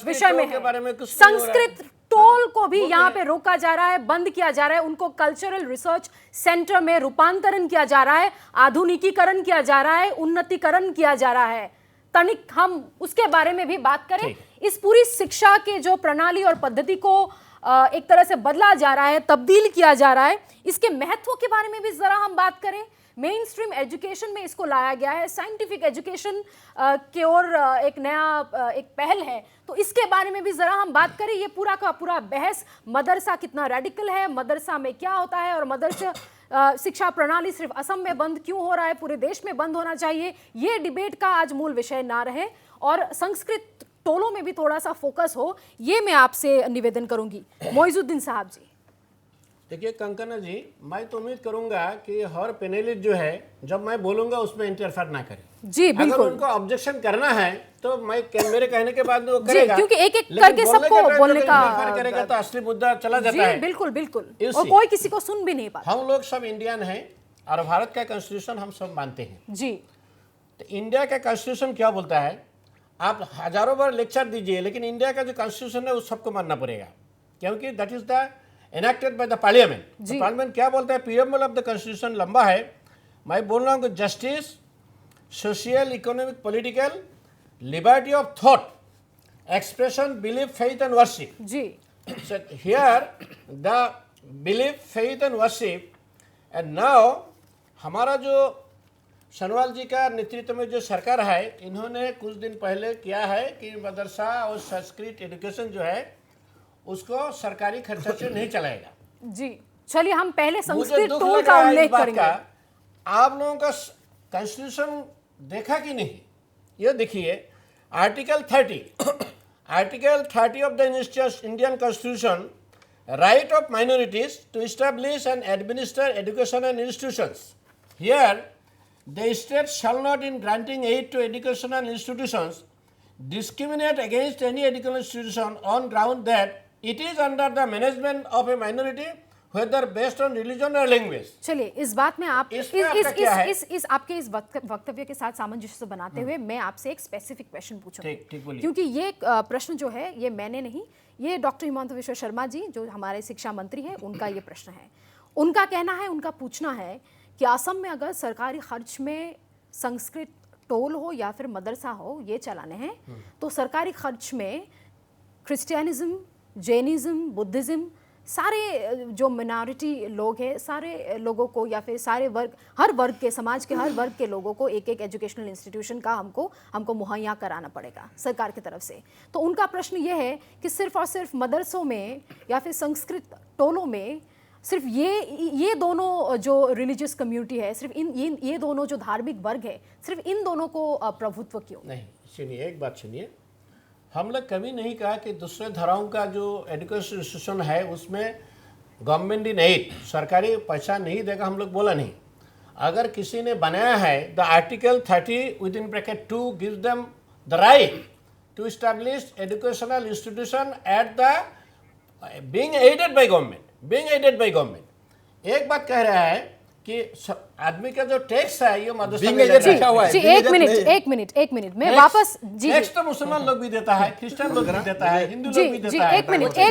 विषय में है। संस्कृत टोल को भी यहाँ पे रोका जा रहा है, बंद किया जा रहा है, उनको कल्चरल रिसर्च सेंटर में रूपांतरण किया जा रहा है, आधुनिकीकरण किया जा रहा है, उन्नतीकरण किया जा रहा है। तनिक हम उसके बारे में भी बात करें। इस पूरी शिक्षा के जो प्रणाली और पद्धति को एक तरह से बदला जा रहा है, तब्दील किया जा रहा है, इसके महत्व के बारे में भी जरा हम बात करें। मेन स्ट्रीम एजुकेशन में इसको लाया गया है, साइंटिफिक एजुकेशन की ओर एक नया एक पहल है, तो इसके बारे में भी जरा हम बात करें। ये पूरा का पूरा बहस मदरसा कितना रेडिकल है, मदरसा में क्या होता है और मदरसा शिक्षा प्रणाली सिर्फ असम में बंद क्यों हो रहा है, पूरे देश में बंद होना चाहिए, ये डिबेट का आज मूल विषय ना रहे और संस्कृत टोलों में भी थोड़ा सा फोकस हो, ये मैं आपसे निवेदन करूंगी। मोइजुद्दीन साहब जी। देखिए कंकना जी, मैं तो उम्मीद करूंगा कि हर पैनलिस्ट जो है जब मैं बोलूंगा उसमें इंटरफेयर ना करे। जी बिल्कुल। अगर उनको ऑब्जेक्शन करना है तो मेरे कहने के बाद वो करेगा, क्योंकि एक एक करके सबको बोलने का करेगा तो असली मुद्दा चला जाता है। बिल्कुल बिल्कुल, और कोई किसी को सुन भी नहीं पाता। हम लोग सब इंडियन हैं और भारत का कॉन्स्टिट्यूशन हम सब मानते हैं जी। तो इंडिया का कॉन्स्टिट्यूशन क्या बोलता है, आप हजारों बार लेक्चर दीजिए लेकिन इंडिया का जो कॉन्स्टिट्यूशन है उस सबको मानना पड़ेगा, क्योंकि that is the enacted by the parliament। Parliament क्या बोलता है, प्रीएम्बल ऑफ द कॉन्स्टिट्यूशन लंबा है, मैं बोल रहा हूँ कि justice, social, economic, political, liberty of thought, expression, belief, faith and worship. जी। Here the belief, faith and worship, and now हमारा जो सोनोवाल जी का नेतृत्व में जो सरकार है, इन्होंने कुछ दिन पहले किया है कि मदरसा और संस्कृत एजुकेशन जो है उसको सरकारी खर्चा से नहीं चलाएगा। जी चलिए हम पहले संस्कृत टोल का उल्लेख करेंगे। आप लोगों का कॉन्स्टिट्यूशन देखा कि नहीं, ये देखिए article 30 of the Indian constitution, right of minorities to establish and administer education and institutions. Here the state shall not in granting aid to educational institutions discriminate against any educational institution on ground that it is under the management of a minority, whether based on religion or language. चलिए इस बात में आप इसमें आपका क्या है? इस आपके इस वक्तव्य के साथ सामंजस्य बनाते हुए मैं आपसे एक स्पेसिफिक क्वेश्चन पूछूंगी, ठीक बोलिए। क्योंकि ये प्रश्न जो है ये मैंने नहीं, ये डॉक्टर हिमंत विश्व शर्मा जी जो हमारे शिक्षा मंत्री हैं उनका ये प्रश्न है। उनका कहना है, उनका पूछना है कि असम में अगर सरकारी खर्च में संस्कृत टोल हो या फिर मदरसा हो ये चलाने हैं तो सरकारी खर्च में क्रिश्चियनिज्म, जैनिज्म, बुद्धिज्म, सारे जो मिनॉरिटी लोग हैं सारे लोगों को या फिर सारे वर्ग, हर वर्ग के, समाज के हर वर्ग के लोगों को एक एक एजुकेशनल इंस्टीट्यूशन का हमको मुहैया कराना पड़ेगा सरकार की तरफ से। तो उनका प्रश्न ये है कि सिर्फ और सिर्फ मदरसों में या फिर संस्कृत टोलों में सिर्फ ये दोनों जो रिलीजियस कम्युनिटी है, सिर्फ ये दोनों जो धार्मिक वर्ग है, सिर्फ इन दोनों को प्रभुत्व क्यों? नहीं, सुनिए, एक बात सुनिए, हम लोग कभी नहीं कहा कि दूसरे धर्मों का जो एजुकेशन इंस्टीट्यूशन है उसमें गवर्नमेंट इन एड सरकारी पैसा नहीं देगा, हम लोग बोला नहीं। अगर किसी ने बनाया है the article 30 within bracket 2 gives them the right to establish educational institution at the being aided by government. एक बात कह रहा है कि आदमी का जो टैक्स है ये मदरसा में लिखा हुआ है। जी एक मिनट मैं वापस जी टैक्स तो मुसलमान लोग भी देता है, क्रिश्चियन लोग भी देता है, हिंदू जी लोग भी जी देता है। एक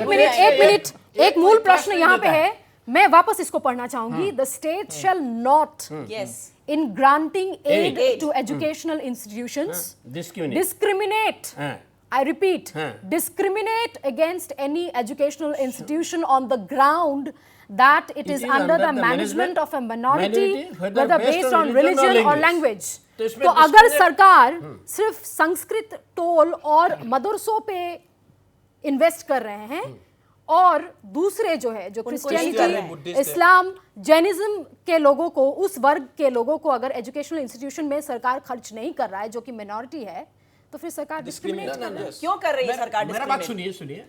मिनट एक मूल प्रश्न यहाँ पे है, मैं वापस इसको पढ़ना चाहूंगी। The state shall not in granting aid to educational institutions discriminate, I repeat, discriminate against any educational institution on the ground that it is under the management of a minority, whether based on religion or language. तो अगर सरकार सिर्फ Sanskrit toll और मदरसों पे invest कर रहे हैं और दूसरे जो है जो क्रिश्चियनिटी, इस्लाम, जैनिज्म के लोगों को, उस वर्ग के लोगों को अगर एजुकेशनल इंस्टीट्यूशन में सरकार खर्च नहीं कर रहा है जो कि मिनॉरिटी है, तो फिर सरकार डिस्क्रिमिनेट कर रही है। क्यों कर रही है सरकार? मेरा बात सुनिए,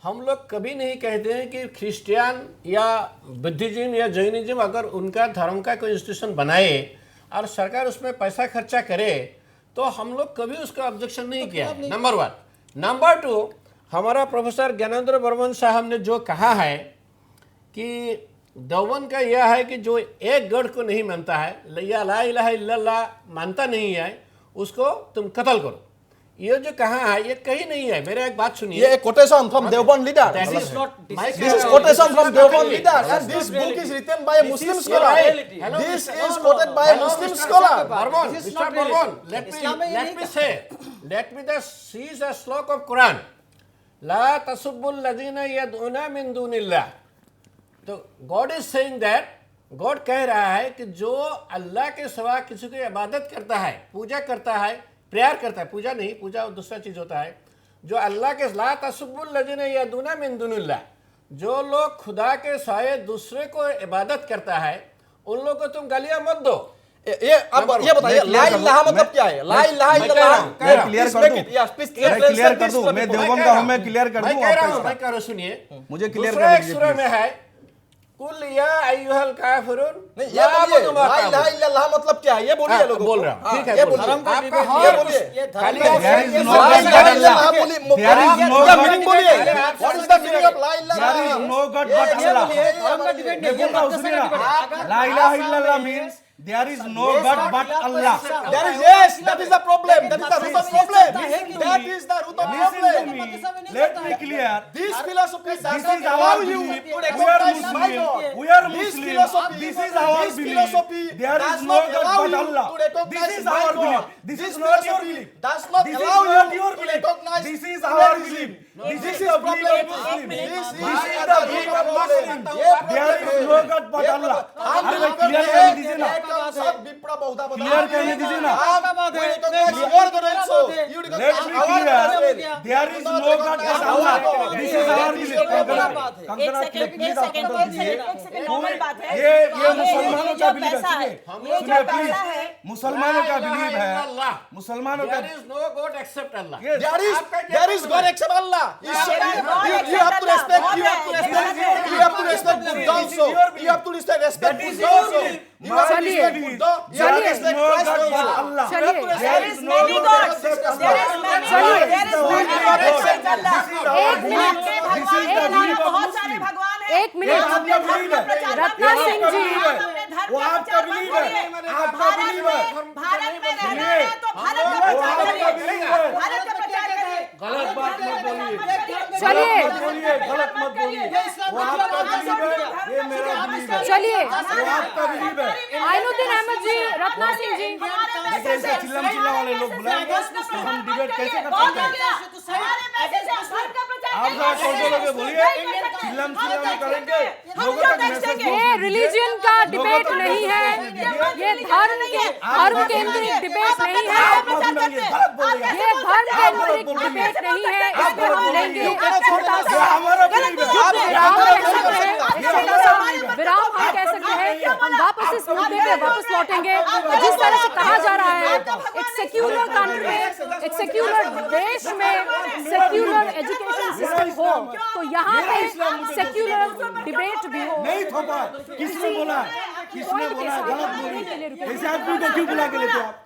हम लोग कभी नहीं कहते हैं कि क्रिश्चियन या बुद्धिज्म या जैनिज्म अगर उनका धर्म का कोई इंस्टीट्यूशन बनाए और सरकार उसमें पैसा खर्चा करे तो हम लोग कभी उसका ऑब्जेक्शन नहीं किया। नंबर 1। नंबर 2, हमारा प्रोफेसर ज्ञानेंद्र बर्मन साहब ने जो कहा है कि देवबंद का यह है कि जो एक गढ़ को नहीं मानता है या ला इलाहा इल्लल्लाह मानता नहीं है उसको तुम कत्ल करो, ये जो कहा है ये कहीं नहीं है। मेरा एक बात सुनिए, ये quotation from Deoband leader. This is quotation from Deoband leader, and this book is written by a Muslim scholar. This is quoted by a Muslim scholar. Mr. Barman, let me just see a slok of Quran. La tasubbul ladina yad'una min dunillah. तो God is saying that, God कह रहा है कि जो अल्लाह के सिवा किसी की इबादत करता है, पूजा करता है, प्रेयर करता है, पूजा नहीं, पूजा दूसरा चीज होता है, जो अल्लाह के ला तसुब्बुल लजीना यदूना मिन दुनिल्लाह, जो लोग खुदा के साए दूसरे को इबादत करता है उन लोगों को तुम गालियां मत दो। ये अब ये बताइए ला इलाहा मतलब क्या है? ला इलाहा इल्लल्लाह मैं क्लियर कर दूं, मैं देवबंद का हूं, मैं क्लियर कर दूं। मैं कह रहा हूं, सुनिए, मुझे क्लियर दूसरा एक कर सूरह में है कुल या अय्युहल काफिरून। नहीं, ये बोलिए ला इलाहा इल्लल्लाह मतलब क्या है? ये बोलिए लोगों को। बोल रहा हूं, ठीक है, ये बोलिए। बोलिए। आपका ये बोलिए। ये खाली there is no God but Allah. There is no God meaning बोलिए। What is the meaning of ला इलाहा? There is no God but Allah. मैं बोल रहा हूं, सुनिए ना, ला इलाहा इल्लल्लाह means there is no God but Allah. There is, yes, that is the problem. That is the root of problem. That is the root of problem. Let me clear. This philosophy does not allow you to recognize my God. We are Muslim. This is our belief. There is no God but Allah. This is our belief. This is not your belief. Does not This is allow not you your to belief. recognize. This is our belief. This is the belief of Muslim. This is the belief of Muslim. There is no God but Allah. अरे clear कर दीजिए ना, clear करने दीजिए ना। Let me clear. There is no God but Allah. This is our belief. Kangana please आप control कीजिए। ये मुसलमानों का बिलीव है। सुनिए प्लीज, मुसलमानों का बिलीव है, मुसलमानों का। There is no God except Allah. There is There is God except Allah. You have to respect. You have to respect. You have to respect Buddha also. You have to respect Buddha also. You have to respect Buddha. You have to respect Christ also. You have to respect. There is many gods. There is many gods. बहुत सारे भगवान हैं। एक minute Ratna Singh ji, वो आपका believe है। भारत में रहना है तो भारत का प्रचार करिए। भारत का प्रचार करिए। गलत बात मत बोलिए, चलिए गलत मत बोलिए। वो आपका बिलीव है, ये मेरा बिलीव है। चलिए वो आपका बिलीव है। आइनुद्दीन अहमद जी, रत्ना सिंह जी, लेकिन ऐसे चिल्ला वाले लोग बुलाएंगे तो हम डिबेट कैसे कर सकते हैं? आप जरा कंट्रोल होके बोलिए, चिल्ला करेंगे लोगों तक मैसेज ये रिलीजन का डिबेट नहीं है, ये धर्म केंद्रित डिबेट नहीं है, ये धर्म केंद्रित डिबेट नहीं है। इस पे हम लेंगे एक छोटा सा विराम हम कह सकते हैं। हम वापस इस मुद्दे पे वापस लौटेंगे। जिस तरह से कहा जा रहा है एक सेक्युलर कंट्री में, एक सेक्युलर देश में सेक्युलर एजुकेशन सिस्टम हो तो यहाँ पे सेक्युलर डिबेट भी हो। नहीं थोपा, किसने बोला? किसने बोला? गलत बोली। ऐसे आदमी को क्यों बुला के लेते हो आप?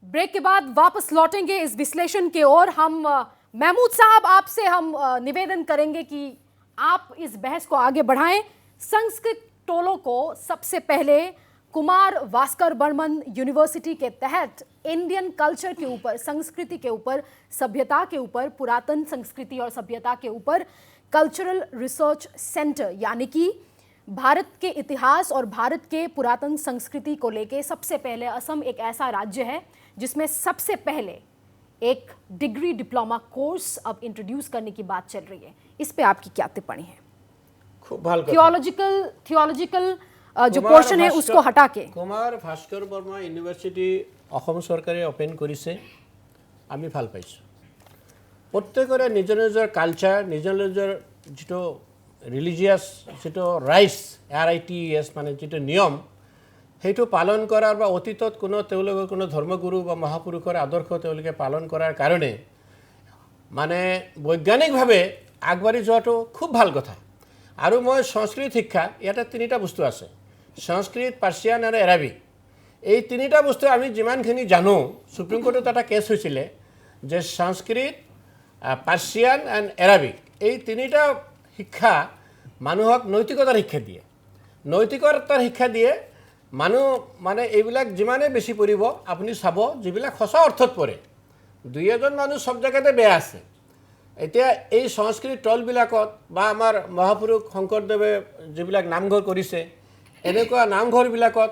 ब्रेक के बाद वापस लौटेंगे इस विश्लेषण के ओर। हम महमूद साहब आपसे हम निवेदन करेंगे कि आप इस बहस को आगे बढ़ाएं। संस्कृत टोलों को सबसे पहले कुमार वास्कर बर्मन यूनिवर्सिटी के तहत इंडियन कल्चर के ऊपर, संस्कृति के ऊपर, सभ्यता के ऊपर, पुरातन संस्कृति और सभ्यता के ऊपर कल्चरल रिसर्च सेंटर यानी कि भारत के इतिहास और भारत के पुरातन संस्कृति को लेके सबसे पहले असम एक ऐसा राज्य है जिसमें सबसे पहले एक डिग्री डिप्लोमा कोर्स अब इंट्रोड्यूस करने की बात चल रही है। इस पे आपकी क्या टिप्पणी है? खूब ভালো কথা। थियोलॉजिकल जो पोर्शन है उसको हटा के কুমাৰ ভাস্কৰ বৰ্মা ইউনিভাৰ্চিটি অসম চৰকাৰে ওপেন কৰিছে, আমি ভাল পাইছোঁ। প্ৰত্যেকৰে নিজৰ নিজৰ কালচাৰ, নিজৰ নিজৰ যিটো ৰিলিজিয়াছ যিটো ৰাইটছ, RITES মানে যিটো নিয়ম, সেইটো পালন কৰাৰ বা অতীতত তেওঁলোকৰ কোনো ধৰ্মগুৰু বা মহাপুৰুষৰ আদৰ্শ তেওঁলোকে পালন কৰাৰ কাৰণে মানে বৈজ্ঞানিকভাৱে আগবাঢ়ি যোৱাটো খুব ভাল কথা। আৰু মই সংস্কৃত শিক্ষা ইয়াতে তিনিটা বস্তু আছে, সংস্কৃত, পাৰ্চিয়ান আৰু এৰাবিক। এই তিনিটা বস্তু আমি যিমানখিনি জানো, সুপ্ৰিম কোৰ্টত এটা কেছ হৈছিলে যে সংস্কৃত, পাৰ্চিয়ান এণ্ড এৰাবিক এই তিনিটা শিক্ষা মানুহক নৈতিকতাৰ শিক্ষা দিয়ে। নৈতিকতাৰ শিক্ষা দিয়ে মানুহ মানে এইবিলাক যিমানে বেছি পঢ়িব আপুনি চাব যিবিলাক সঁচা অৰ্থত পঢ়ে। দুই এজন মানুহ সব জেগাতে বেয়া আছে। এতিয়া এই সংস্কৃত টলবিলাকত বা আমাৰ মহাপুৰুষ শংকৰদেৱে যিবিলাক নামঘৰ কৰিছে, এনেকুৱা নামঘৰবিলাকত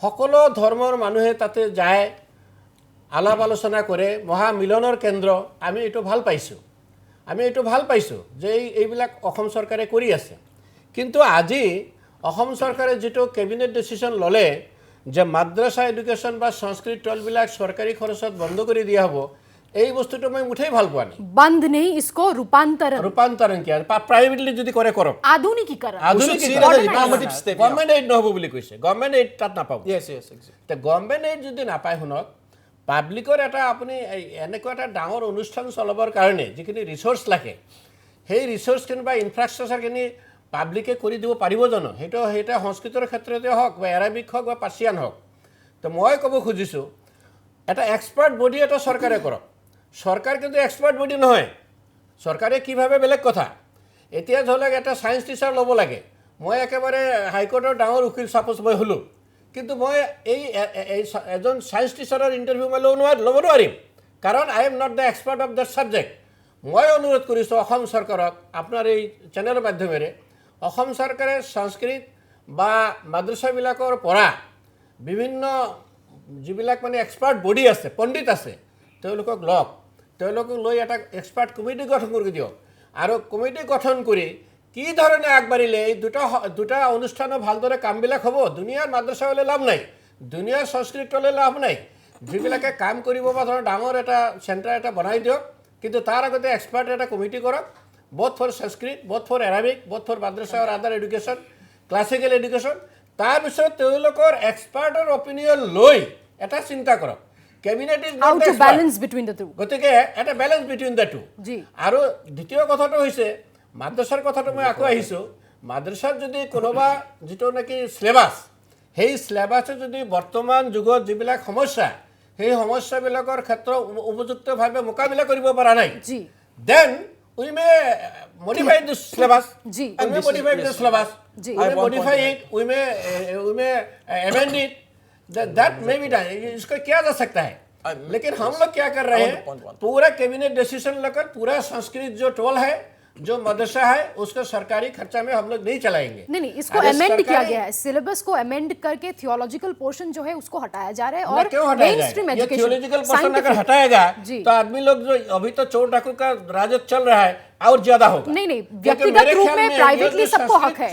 সকলো ধৰ্মৰ মানুহে তাতে যায়, আলাপ আলোচনা কৰে, মহামিলনৰ কেন্দ্ৰ। আমি এইটো ভাল পাইছোঁ যে এইবিলাক অসম চৰকাৰে কৰি আছে। কিন্তু আজি অসম চৰকাৰে যিটো কেবিনেট ডিচিশ্যন ল'লে যে মাদ্ৰাছা এডুকেশ্যন বা সংস্কৃত টলবিলাক চৰকাৰী খৰচত বন্ধ কৰি দিয়া হ'ব, এই বস্তুটো মই মুঠেই ভাল পোৱা নাই। बंद नहीं, इसको ৰূপান্তৰণ কি প্ৰাইভেটলি যদি কৰে কৰক, आधुनिकीकरण। গভৰ্ণমেণ্ট এইড নহ'ব বুলি কৈছে। গভৰ্ণমেণ্ট এইড তাত নাপাব। Yes, exactly. গভৰ্ণমেণ্ট এইড যদি নাপায়, শুনক, পাব্লিকৰ এটা আপুনি এনেকুৱা এটা ডাঙৰ অনুষ্ঠান চলাবৰ কাৰণে যিখিনি ৰিচোৰ্চ লাগে, সেই ৰিচোৰ্চখিনি বা ইনফ্ৰাষ্ট্ৰাকচাৰখিনি পাব্লিকে কৰি দিব পাৰিব জানো? সেইটো সংস্কৃতৰ ক্ষেত্ৰতে হওক বা এৰাবিক হওক বা পাৰ্চিয়ান হওক। তো মই ক'ব খুজিছোঁ এটা এক্সপাৰ্ট বডি এটা চৰকাৰে কৰক। চৰকাৰ কিন্তু এক্সপাৰ্ট বডি নহয়। চৰকাৰে কিভাৱে বেলেগ কথা। এতিয়া ধৰি লওক এটা ছায়েন্স টিচাৰ ল'ব লাগে। মই একেবাৰে হাইকোৰ্টৰ ডাঙৰ উকিল ছাপোজ মই হ'লোঁ, কিন্তু মই এই এজন ছায়েন্স টিচাৰৰ ইণ্টাৰভিউ মই ল'ব নোৱাৰিম, কাৰণ I am not the expert of that subject. মই অনুৰোধ কৰিছোঁ অসম চৰকাৰক, আপোনাৰ এই চেনেলৰ মাধ্যমেৰে, অসম চৰকাৰে সংস্কৃত বা মাদ্ৰাছাবিলাকৰ পৰা বিভিন্ন যিবিলাক মানে এক্সপাৰ্ট বডি আছে, পণ্ডিত আছে, তেওঁলোকক লৈ এটা এক্সপাৰ্ট কমিটি গঠন কৰি দিয়ক। আৰু কমিটি গঠন কৰি কি ধৰণে আগবাঢ়িলে এই দুটা অনুষ্ঠানৰ ভালদৰে কামবিলাক হ'ব। দুনিয়াৰ মাদ্ৰাছা হ'লে লাভ নাই, দুনিয়াৰ সংস্কৃত ল'লে লাভ নাই যিবিলাকে কাম কৰিব বা ধৰক ডাঙৰ এটা চেণ্টাৰ এটা বনাই দিয়ক কিন্তু তাৰ আগতে এক্সপাৰ্ট এটা কমিটি কৰক both for Sanskrit, both for Arabic, both for madrasa or other education, classical education, তাৰপিছত তেওঁলোকৰ এক্সপাৰ্টৰ অপিনিয়ন লৈ এটা চিন্তা কৰক cabinet is How not to balance between the two? গতিকে এটা বেলেঞ্চ বিটুইন দ্য টু জি। আৰু দ্বিতীয় কথাটো হৈছে মাদ্ৰাছাৰ কথাটো মই আকৌ আহিছোঁ মাদ্ৰাছাত যদি কোনোবা যিটো নেকি চিলেবাছ সেই চিলেবাছে যদি বৰ্তমান যুগত যিবিলাক সমস্যা সেই সমস্যাবিলাকৰ ক্ষেত্ৰত উপযুক্তভাৱে মোকাবিলা কৰিব পৰা নাই জি। দেন we may modify this syllabus. Ji. We may modify this syllabus. Ji. We may modify it. We may amend it. That may be done. इसको किया जा सकता है. लेकिन हम लोग क्या कर रहे हैं? पूरा कैबिनेट डिसीजन लेकर पूरा संस्कृत जो टोल है, जो मदरसा है, उसको सरकारी खर्चा में हम लोग नहीं चलाएंगे. नहीं, इसको अमेंड किया गया है, सिलेबस को अमेंड करके थियोलॉजिकल पोर्शन जो है उसको हटाया जा रहा है और क्यों हटाया मेनस्ट्रीम जाएगा? ये एजुकेशन थियोलॉजिकल पोर्शन अगर हटाएगा तो आदमी लोग जो अभी तो चोर डाकू का राजद चल रहा है और ज्यादा होगा. नहीं, व्यक्तिगत रूप में प्राइवेटली सबको हक है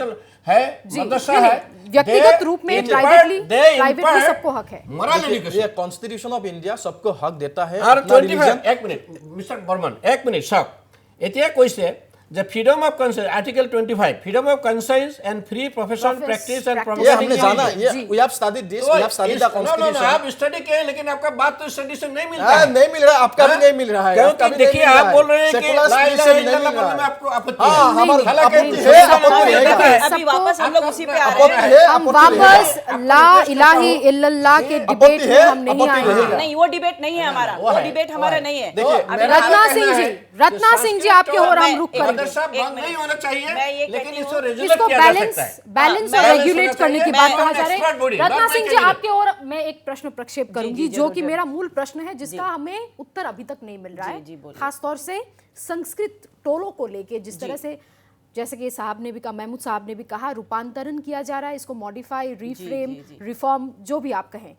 मदरसा है व्यक्तिगत रूप में प्राइवेटली सबको हक है. मोरल एजुकेशन ये कॉन्स्टिट्यूशन ऑफ इंडिया सबको हक देता है और अपना 25 religion- एक मिनिट मिस्टर बर्मन एक मिनिट सब এতিয়া কৈছে যে freedom of conscious article 25 freedom of conscious and free professional practice and ये प्रमोशन हमने जाना ये we have studied this we have studied the constitution आप स्टडी किए लेकिन आपका बात तो स्टडी से नहीं मिलता है नहीं मिल रहा आपका भी नहीं मिल रहा है आपका क्योंकि भी नहीं देखिए मिल रहा आप है। बोल रहे हैं कि Secular ला studies इलाहा से नहीं इल्लल्लाह मिल रहा बोलने में है। आपको आपत्ति हाँ, है हमारा हालांकि आपत्ति है, है, आपत्ति आपत्ति है। है। अभी वापस हम लोग उसी पे आ आपत्ति रहे हैं है, हम आपत्ति वापस है। ला इलाही इल्लल्लाह के डिबेट में हम नहीं आए हैं. नहीं वो डिबेट नहीं है हमारा वो डिबेट हमारा नहीं है देखिए, अभी रत्ना कहना सिंह जी है रत्ना सिंह जी आपके और हम रुक करेंगे. मदरसा बंद नहीं होना मैं चाहिए ये लेकिन कहती इसको हूँ, रेगुलेट इसको किया जा बैलेंस सकता है बैलेंस और बैलेंस रेगुलेट होना करने की चाहिए। बात मैं कहा जा रही expert body, है. Ratna not Singh my ji cabinet. आपके और मैं एक प्रश्न प्रक्षेप करूंगी जो कि मेरा मूल प्रश्न है जिसका हमें उत्तर अभी तक नहीं मिल रहा जी, है बोलिए। खासतौर से संस्कृत टोलों को लेके जिस तरह से जैसे कि साहब ने भी कहा महमूद साहब ने भी कहा रूपांतरण किया जा रहा है इसको मॉडिफाई रीफ्रेम रिफॉर्म जो भी आप कहें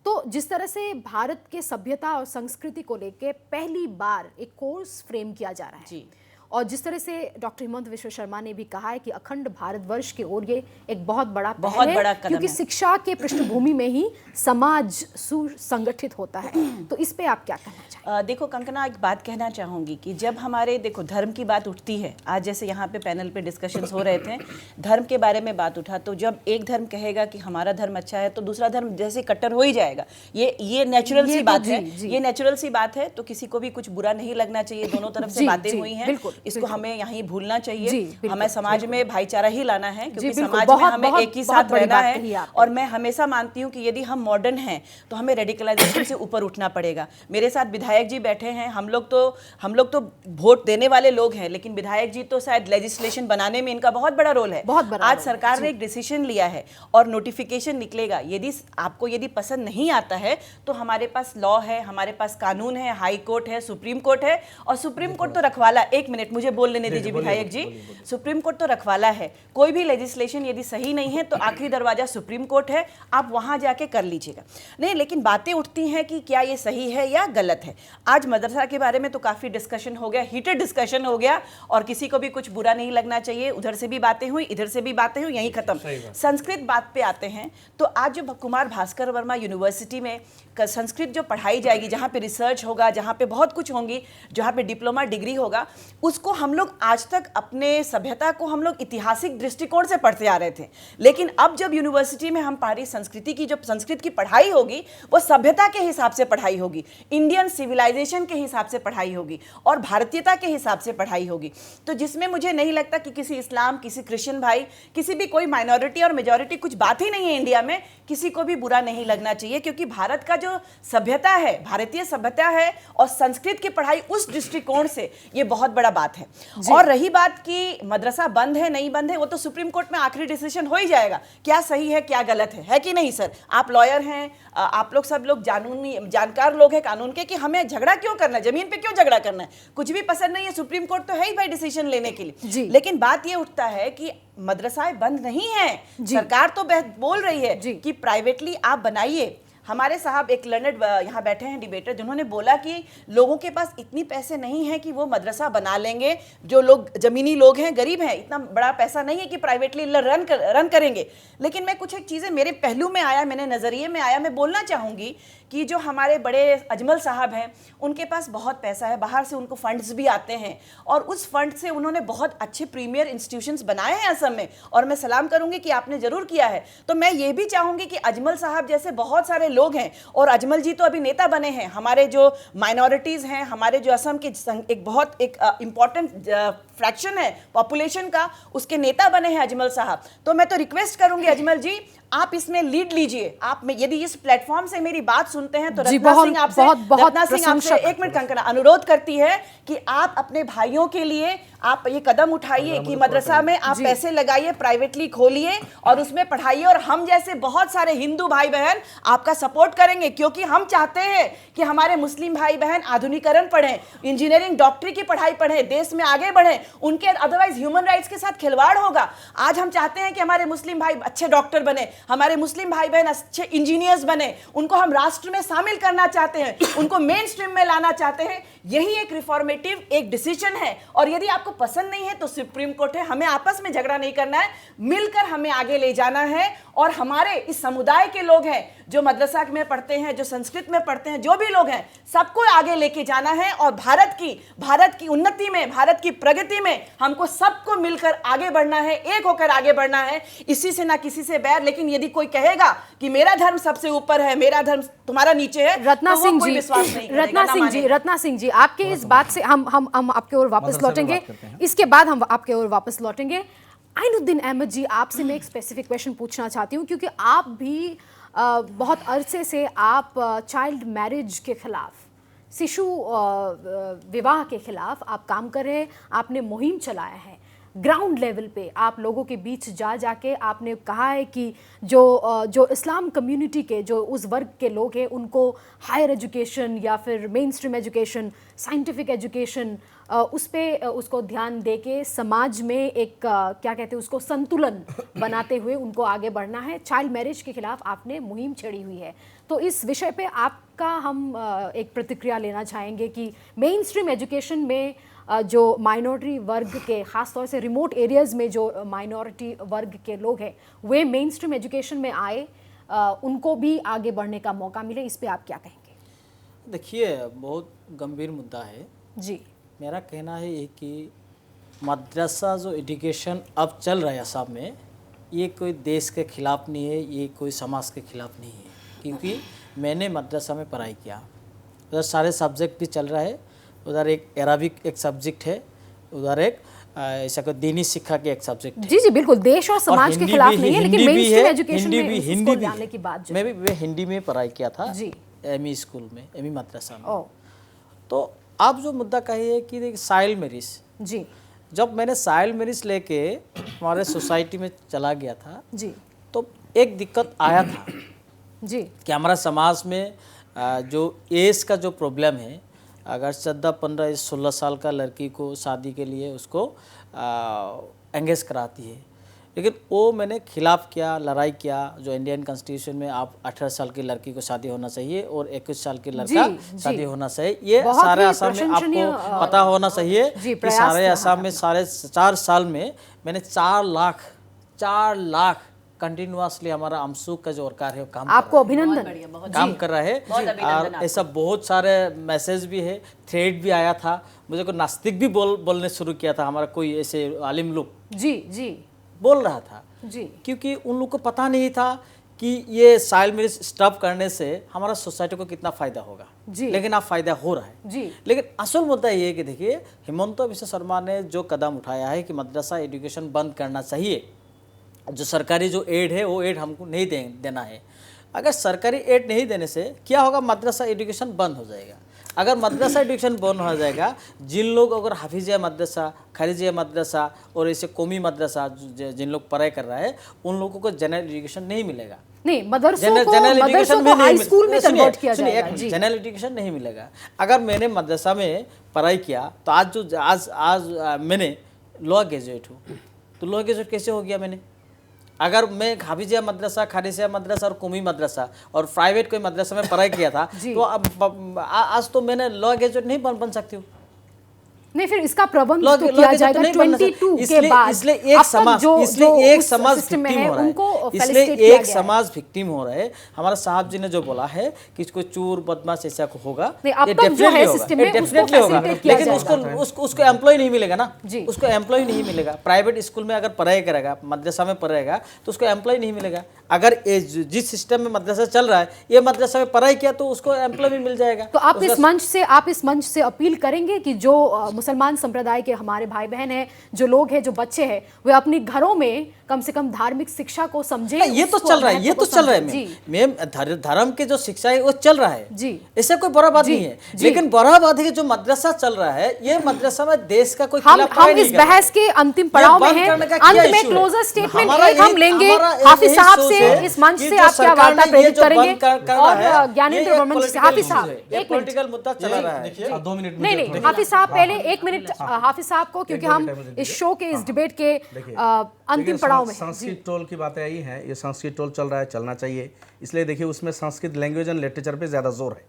तो जिस तरह से भारत के सभ्यता और संस्कृति को लेके पहली बार एक कोर्स फ्रेम किया जा रहा है जी। और जिस तरह से डॉक्टर हिमंत विश्व शर्मा ने भी कहा है कि अखंड भारतवर्ष की ओर ये एक बहुत बड़ा पहल है, बड़ा कदम क्योंकि है। शिक्षा के पृष्ठभूमि में ही समाज सुसंगठित होता है. तो इस पे आप क्या कहना चाहेंगे? देखो कंकना एक बात कहना चाहूँगी कि जब हमारे देखो धर्म की बात उठती है आज जैसे यहाँ पे पैनल पे डिस्कशंस हो रहे थे धर्म के बारे में बात उठा तो जब एक धर्म कहेगा कि हमारा धर्म अच्छा है तो दूसरा धर्म जैसे कट्टर हो ही जाएगा ये नेचुरल सी तो बात है जी। ये नेचुरल सी बात है तो किसी को भी कुछ बुरा नहीं लगना चाहिए दोनों तरफ से जी, बातें जी, हुई हैं बिल्कुल, इसको बिल्कुल। हमें यहीं भूलना जी, चाहिए बिल्कुल, हमें समाज में भाईचारा ही लाना है क्योंकि बिल्कुल, समाज में बहुत- हमें बहुत- एक ही बहुत साथ बड़ी रहना बात कही है आपने। और मैं हमेशा मानती हूँ कि यदि हम मॉडर्न हैं तो हमें रेडिकलाइजेशन से ऊपर उठना पड़ेगा मेरे साथ विधायक जी बैठे हैं हम लोग तो वोट देने वाले लोग हैं लेकिन विधायक जी तो शायद लेजिस्लेशन बनाने में इनका बहुत बड़ा रोल है बहुत बड़ा आज रोल है, सरकार ने एक डिसीजन लिया है और नोटिफिकेशन निकलेगा यदि पसंद नहीं आता है तो हमारे पास लॉ है हमारे पास कानून है हाई कोर्ट है सुप्रीम कोर्ट है और सुप्रीम कोर्ट तो रखवाला एक मिनट मुझे बोल लेने दीजिए विधायक जी सुप्रीम कोर्ट तो रखवाला है कोई भी लेजिस्लेशन यदि सही नहीं है तो आखिरी दरवाजा सुप्रीम कोर्ट है आप वहां जाके कर लीजिएगा नहीं लेकिन बातें उठती हैं कि क्या ये सही है या गलत है आज मदरसा के बारे में तो काफी डिस्कशन हो गया हीटेड डिस्कशन हो गया और किसी को भी कुछ बुरा नहीं लगना चाहिए उधर से भी बातें हुई इधर से भी बातें हुई यहीं खत्म संस्कृत बात पे आते हैं तो आज जो कुमार भास्कर वर्मा यूनिवर्सिटी में संस्कृत जो पढ़ाई जाएगी जहाँ पे रिसर्च होगा जहाँ पे बहुत कुछ होंगी जहाँ पे डिप्लोमा डिग्री होगा उसको हम लोग आज तक अपने सभ्यता को हम लोग ऐतिहासिक दृष्टिकोण से पढ़ते आ रहे थे लेकिन अब जब यूनिवर्सिटी में हम पारी संस्कृति की जो संस्कृत की पढ़ाई होगी वो सभ्यता के हिसाब से पढ़ाई होगी इंडियन सिविलाइजेशन के हिसाब से पढ़ाई होगी और भारतीयता के हिसाब से पढ़ाई होगी तो जिसमें मुझे नहीं लगता कि किसी इस्लाम किसी क्रिश्चियन भाई किसी भी कोई माइनॉरिटी और मेजॉरिटी कुछ बात ही नहीं है इंडिया में किसी को भी बुरा नहीं लगना चाहिए क्योंकि भारत का जो सभ्यता है भारतीय सभ्यता है और संस्कृत की पढ़ाई उस दृष्टिकोण से ये बहुत बड़ा बात है और रही बात कि मदरसा बंद है नहीं बंद है वो तो सुप्रीम कोर्ट में आखिरी डिसीजन हो ही जाएगा क्या सही है क्या गलत है कि नहीं सर आप लॉयर हैं आप लोग सब लोग जानकार लोग हैं कानून के कि हमें झगड़ा क्यों करना है जमीन पे क्यों झगड़ा करना है कुछ भी पसंद नहीं है सुप्रीम कोर्ट तो है ही भाई डिसीजन लेने के लिए लेकिन बात ये उठता है कि मदरसाएं बंद नहीं है सरकार तो बोल रही है कि प्राइवेटली आप बनाइए हमारे साहब एक लर्नड यहाँ बैठे हैं डिबेटर, जिन्होंने बोला कि लोगों के पास इतनी पैसे नहीं है कि वो मदरसा बना लेंगे, जो लोग जमीनी लोग हैं, गरीब हैं, इतना बड़ा पैसा नहीं है कि प्राइवेटली रन करेंगे। लेकिन मैं कुछ एक चीज़ें मेरे पहलू में आया, मेरे नज़रिए में आया, मैं बोलना चाहूँगी कि जो हमारे बड़े अजमल साहब हैं, उनके पास बहुत पैसा है, बाहर से उनको फंड्स भी आते हैं और उस फंड से उन्होंने बहुत अच्छे प्रीमियर इंस्टीट्यूशंस बनाए हैं असम में, और मैं सलाम करूंगी कि आपने ज़रूर किया है। तो मैं ये भी चाहूँगी कि अजमल साहब जैसे बहुत सारे लोग हैं, और अजमल जी तो अभी नेता बने हैं, हमारे जो माइनॉरिटीज़ हैं, हमारे जो असम के एक बहुत एक इम्पॉर्टेंट फ्रैक्शन है पॉपुलेशन का, उसके नेता बने हैं अजमल साहब। तो मैं तो रिक्वेस्ट करूंगी अजमल जी, आप इसमें लीड लीजिए। आप में यदि इस प्लेटफॉर्म से मेरी बात सुनते हैं तो रत्ना सिंह आपसे एक मिनट कंकना अनुरोध करती है कि आप अपने भाइयों के लिए आप ये कदम उठाइए कि मदरसा में आप पैसे लगाइए, प्राइवेटली खोलिए और उसमें पढ़ाइए, और हम जैसे बहुत सारे हिंदू भाई बहन आपका सपोर्ट करेंगे, क्योंकि हम चाहते हैं कि हमारे मुस्लिम भाई बहन आधुनिकरण पढ़ें, इंजीनियरिंग डॉक्टरी की पढ़ाई पढ़ें, देश में आगे बढ़ें, उनके अदरवाइज ह्यूमन राइट्स के साथ खिलवाड़ होगा। आज हम चाहते हैं कि हमारे मुस्लिम भाई अच्छे डॉक्टर बने, हमारे मुस्लिम भाई बहन अच्छे इंजीनियर्स बने, उनको हम राष्ट्र में शामिल करना चाहते हैं, उनको मेन स्ट्रीम में लाना चाहते हैं। यही एक रिफॉर्मेटिव एक डिसीजन है, और यदि आपको पसंद नहीं है तो सुप्रीम कोर्ट है, हमें आपस में झगड़ा नहीं करना है, मिलकर हमें आगे ले जाना है। और हमारे इस समुदाय के लोग हैं जो मदरसा में पढ़ते हैं, जो संस्कृत में पढ़ते हैं, जो भी लोग हैं, सबको आगे लेके जाना है, और भारत की उन्नति में, भारत की प्रगति में हमको सबको मिलकर आगे बढ़ना है, एक होकर आगे बढ़ना है, इसी से ना किसी से बैर। लेकिन यदि कोई कहेगा कि मेरा धर्म सबसे ऊपर है, मेरा धर्म तुम्हारा नीचे है, रत्ना तो सिंह कोई जी, विश्वास नहीं करेगा, रत्ना सिंह जी, आपके इस बात से हम आपके ओर वापस लौटेंगे, इसके बाद हम आपके ओर वापस लौटेंगे। आइनुद्दीन अहमद जी, आपसे मैं एक स्पेसिफिक क्वेश्चन पूछना चाहती हूँ, क्योंकि आप भी बहुत अरसे से आप चाइल्ड मैरिज के खिलाफ, शिशु विवाह के खिलाफ आप काम कर रहे हैं, आपने मुहिम चलाया है ग्राउंड लेवल पे, आप लोगों के बीच जाके आपने कहा है कि जो इस्लाम कम्युनिटी के जो उस वर्ग के लोग हैं, उनको हायर एजुकेशन या फिर main stream education, scientific education, उस पे उसको ध्यान देके समाज में एक क्या कहते हैं उसको संतुलन बनाते हुए उनको आगे बढ़ना है। चाइल्ड मैरिज के खिलाफ आपने मुहिम छेड़ी हुई है, तो इस विषय पे आपका हम एक प्रतिक्रिया लेना चाहेंगे कि मेन स्ट्रीम एजुकेशन में जो माइनॉरिटी वर्ग के, ख़ासतौर से रिमोट एरियाज़ में जो माइनॉरिटी वर्ग के लोग हैं, वे मेन स्ट्रीम एजुकेशन में आए, उनको भी आगे बढ़ने का मौका मिले, इस पे आप क्या कहेंगे? देखिए, बहुत गंभीर मुद्दा है जी। मेरा कहना है ये कि मदरसा जो एजुकेशन अब चल रहा है असम में, ये कोई देश के खिलाफ नहीं है, ये कोई समाज के खिलाफ नहीं है, क्योंकि मैंने मदरसा में पढ़ाई किया, उधर सारे सब्जेक्ट भी चल रहा है, उधर एक अरबिक एक सब्जेक्ट है, उधर एक ऐसा कोई दीनी शिक्षा के एक सब्जेक्ट है। जी जी बिल्कुल, देश और समाज के खिलाफ नहीं है, लेकिन मेन स्ट्रीम एजुकेशन में हिंदी इसको लाने की बात मैं भी हिंदी में पढ़ाई किया था जी, एमई स्कूल में, एमई मदरसा में। तो आप जो मुद्दा कही है कि चाइल्ड मैरिज, जी, जब मैंने चाइल्ड मैरिज लेके हमारे सोसाइटी में चला गया था जी, तो एक दिक्कत आया था जी कि हमारा समाज में जो एज का जो प्रॉब्लम है, अगर 14, 15, 16 साल का लड़की को शादी के लिए उसको एंगेज कराती है, लेकिन वो मैंने खिलाफ किया, लड़ाई किया। जो इंडियन कॉन्स्टिट्यूशन में आप 18 साल की लड़की को शादी होना चाहिए और 21 साल की लड़का शादी होना चाहिए, ये सारे असम में आपको पता होना चाहिए कि सारे असम में साढ़े 4 साल में मैंने 4 लाख कंटिन्यूअसली हमारा अमसूक का जो सरकार है वो काम आपको अभिनंदन काम कर रहा है। और ऐसा बहुत सारे मैसेज भी है, थ्रेड भी आया था, मुझे को नास्तिक भी बोलने शुरू किया था, हमारा कोई ऐसे आलिम लोग जी बोल रहा था जी, क्योंकि उन लोग को पता नहीं था कि ये चाइल्ड मैरिज स्टॉप करने से हमारा सोसाइटी को कितना फायदा होगा जी, लेकिन अब फायदा हो रहा है जी। लेकिन असल मुद्दा ये है कि देखिए, हिमंता बिस्वा शर्मा ने जो कदम उठाया है कि मदरसा एजुकेशन बंद करना चाहिए, जो सरकारी जो एड है वो एड हमको नहीं देना है। अगर सरकारी एड नहीं देने से क्या होगा, मदरसा एजुकेशन बंद हो जाएगा। अगर मदरसा एजुकेशन बंद हो जाएगा, जिन लोग अगर हाफिजिया मदरसा, खारिजिया मदरसा और ऐसे कौमी मदरसा जिन लोग पढ़ाई कर रहा है, उन लोगों को जनरल एजुकेशन नहीं मिलेगा। नहीं, जनरल एजुकेशन भी नहीं, स्कूल में कन्वर्ट किया जाएगा जी, जनरल एजुकेशन नहीं मिलेगा। अगर मैंने मदरसा में पढ़ाई किया तो आज मैंने लॉ ग्रेजुएट हूँ, तो लॉ ग्रेजुएट कैसे हो गया मैंने? अगर मैं हाफिजिया मदरसा, खारिजिया मदरसा और कौमी मदरसा और प्राइवेट कोई मदरसा में पढ़ाई किया था तो अब आज तो मैंने लॉ ग्रेजुएट नहीं बन सकती हूँ। नहीं, फिर इसका प्रबंध तो किया जाएगा 22 के बाद। इसलिए एक समाज विक्टिम हो रहा है, इसलिए एक समाज विक्टिम हो रहा है। हमारा साहब जी ने जो बोला है कि इसको चोर बदमाश ऐसा होगा, ये डेफिनेटली होगा, लेकिन उसको एम्प्लॉय नहीं मिलेगा ना, उसको एम्प्लॉय नहीं मिलेगा। प्राइवेट स्कूल में अगर पढ़ाई करेगा, मदरसा में पढ़ेगा तो उसको एम्प्लॉय नहीं मिलेगा। अगर जिस सिस्टम में मदरसा चल रहा है, ये मदरसा में पढ़ाई किया तो उसको एम्प्लॉय भी मिल जाएगा। तो आप इस मंच से अपील करेंगे कि जो मुसलमान संप्रदाय के हमारे भाई बहन हैं, जो लोग हैं, जो बच्चे हैं, वे अपनी घरों में कम से कम धार्मिक शिक्षा को समझे। ये तो चल रहा है, ये तो चल रहा है मैम, धर्म के जो शिक्षा है वो चल रहा है जी, ऐसा कोई बड़ा बात नहीं है। लेकिन बड़ा बात है कि जो मदरसा चल रहा है, ये मदरसा में देश का कोई हम इस बहस के अंतिम पड़ाव में हैं। अंत में क्लोजर स्टेटमेंट हम लेंगे हाफिज साहब से, इस मंच से आप क्या वार्ता प्रेरित करेंगे? और ज्ञानेंद्र वर्मन जी से। हाफिज साहब, एक पॉलिटिकल मुद्दा चला रहा है, 2 मिनट। नहीं, हाफिज साहब पहले 1 मिनट हाफिज साहब को, क्योंकि हम इस शो के, इस डिबेट के अंतिम पड़ाव में। संस्कृत टोल की बातें आई हैं, ये संस्कृत टोल चल रहा है, चलना चाहिए। इसलिए देखिए उसमें संस्कृत लैंग्वेज एंड लिटरेचर पे ज़्यादा जोर है।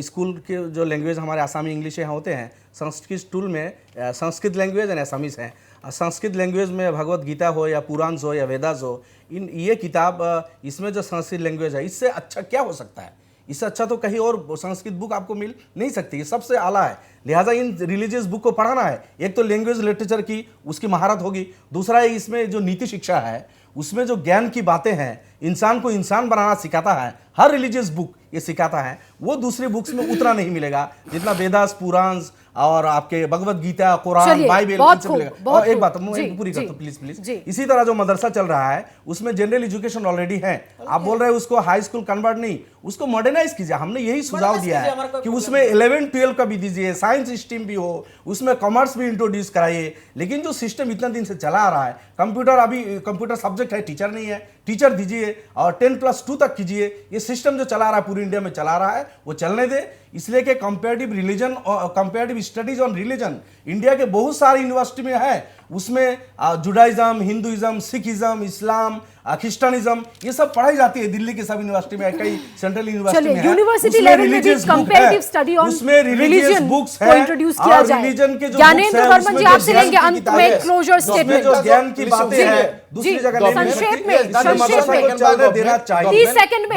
स्कूल के जो लैंग्वेज हमारे आसामी इंग्लिश यहाँ होते हैं, संस्कृत टूल में संस्कृत लैंग्वेज एंड आसामीज हैं। संस्कृत लैंग्वेज में भगवत गीता हो या पुराण हो या वेदास हो, ये किताब, इसमें जो संस्कृत लैंग्वेज है, इससे अच्छा क्या हो सकता है? इससे अच्छा तो कहीं और संस्कृत बुक आपको मिल नहीं सकती, ये सबसे आला है। लिहाजा इन रिलीजियस बुक को पढ़ाना है। एक तो लैंग्वेज लिटरेचर की उसकी महारत होगी, दूसरा है इसमें जो नीति शिक्षा है, उसमें जो ज्ञान की बातें हैं, इंसान को इंसान बनाना सिखाता है, हर रिलीजियस बुक ये सिखाता है। वो दूसरी बुक्स में उतना नहीं मिलेगा जितना वेदास, पुराण और आपके भगवत गीता, कुरान, बाइबल इनसे मिलेगा। और एक बात मैं पूरी करता हूं प्लीज। इसी तरह जो मदरसा चल रहा है उसमें जनरल एजुकेशन ऑलरेडी है। आप बोल रहे हैं उसको हाई स्कूल कन्वर्ट नहीं, उसको मॉडर्नाइज कीजिए। हमने यही सुझाव दिया है कि उसमें 11-12 का भी दीजिए, साइंस स्ट्रीम भी हो, उसमें कॉमर्स भी इंट्रोड्यूस कराइए। लेकिन जो सिस्टम इतना दिन से चला आ रहा है, कंप्यूटर, अभी कंप्यूटर सब्जेक्ट है, टीचर नहीं है, टीचर दीजिए और 10+2 तक कीजिए। ये सिस्टम जो चला रहा है, पूरी इंडिया में चला रहा है, वो चलने दे। इसलिए कि कंपैरेटिव रिलीजन और comparative studies on religion India के बहुत सारी यूनिवर्सिटी में है। उसमें जुडाइज्म, हिंदुइज्म, सिखिज्म, इस्लाम, क्रिश्चियनिज्म, ये सब पढ़ाई जाती है। दिल्ली के सब यूनिवर्सिटी में, कई सेंट्रल यूनिवर्सिटी में है। यूनिवर्सिटी लेवल में भी कंपैरेटिव स्टडी ऑन उसमें रिलीजियस बुक्स को इंट्रोड्यूस किया जाए। रिलीजन के जो ज्ञानेंद्र वर्मन जी, आपसे लेंगे अंत में क्लोजर स्टेटमेंट। जो ज्ञान की बातें हैं दूसरी जगह संक्षेप में 30 सेकंड में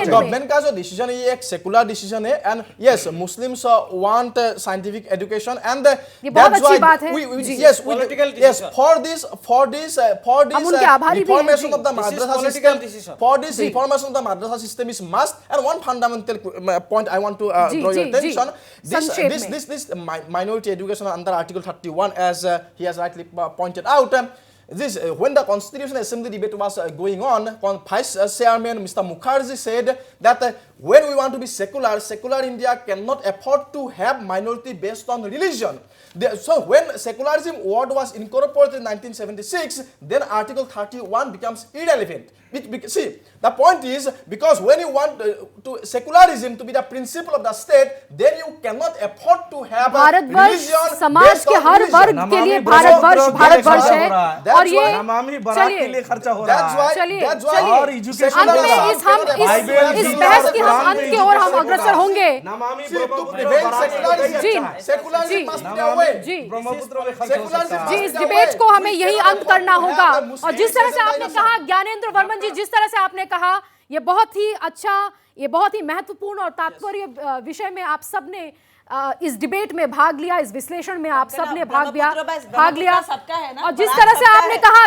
गवर्नमेंट का जो डिसीजन है, ये एक सेकुलर डिसीजन है। And yes, Muslims want scientific education and बहुत अच्छी बात है। Yes, for this reformation of the madrasa system, for this reformation of the madrasa system is must. And one fundamental point I want to draw your attention, this minority education under Article 31, as he has rightly pointed out, this when the Constitutional Assembly debate was going on, Vice Chairman Mr. Mukherjee said that when we want to be secular India cannot afford to have minority based on religion. So when secularism word was incorporated in 1976, then Article 31 becomes irrelevant. See, the point is, because when you want to secularism to be the principle of the state, then you cannot afford to have religion समाज के हर वर्ग के लिए भारतवर्ष है। और ये चलिए खर्चा हो रहा है। चलिए और एजुकेशन इस बहस की हम अंत की ओर हम अग्रसर होंगे। जी, इस डिबेट को हमें यही अंत करना होगा। और जिस तरह से आपने कहा ज्ञानेंद्र वर्मन जी, जिस तरह से आपने कहा, ये बहुत ही अच्छा, ये बहुत ही महत्वपूर्ण और तात्पर्य विषय में आप सबने इस डिबेट में भाग लिया, इस विश्लेषण में आप सबने भाग लिया। और जिस तरह से आपने कहा,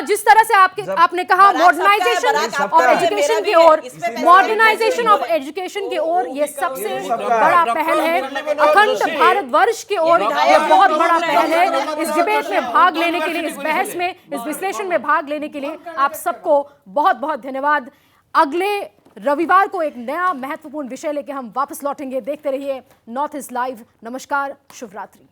आपने कहा मॉडर्नाइजेशन ऑफ एजुकेशन की ओर, मॉडर्नाइजेशन ऑफ एजुकेशन की ओर ये सबसे बड़ा पहल है। अखंड भारतवर्ष की ओर ये बहुत बड़ा पहल है। इस डिबेट में भाग लेने के लिए, इस बहस में, इस विश्लेषण में भाग लेने के लिए आप सबको बहुत बहुत धन्यवाद। अगले रविवार को एक नया महत्वपूर्ण विषय लेके हम वापस लौटेंगे। देखते रहिए नॉर्थ ईस्ट लाइव। नमस्कार, शुभ रात्रि।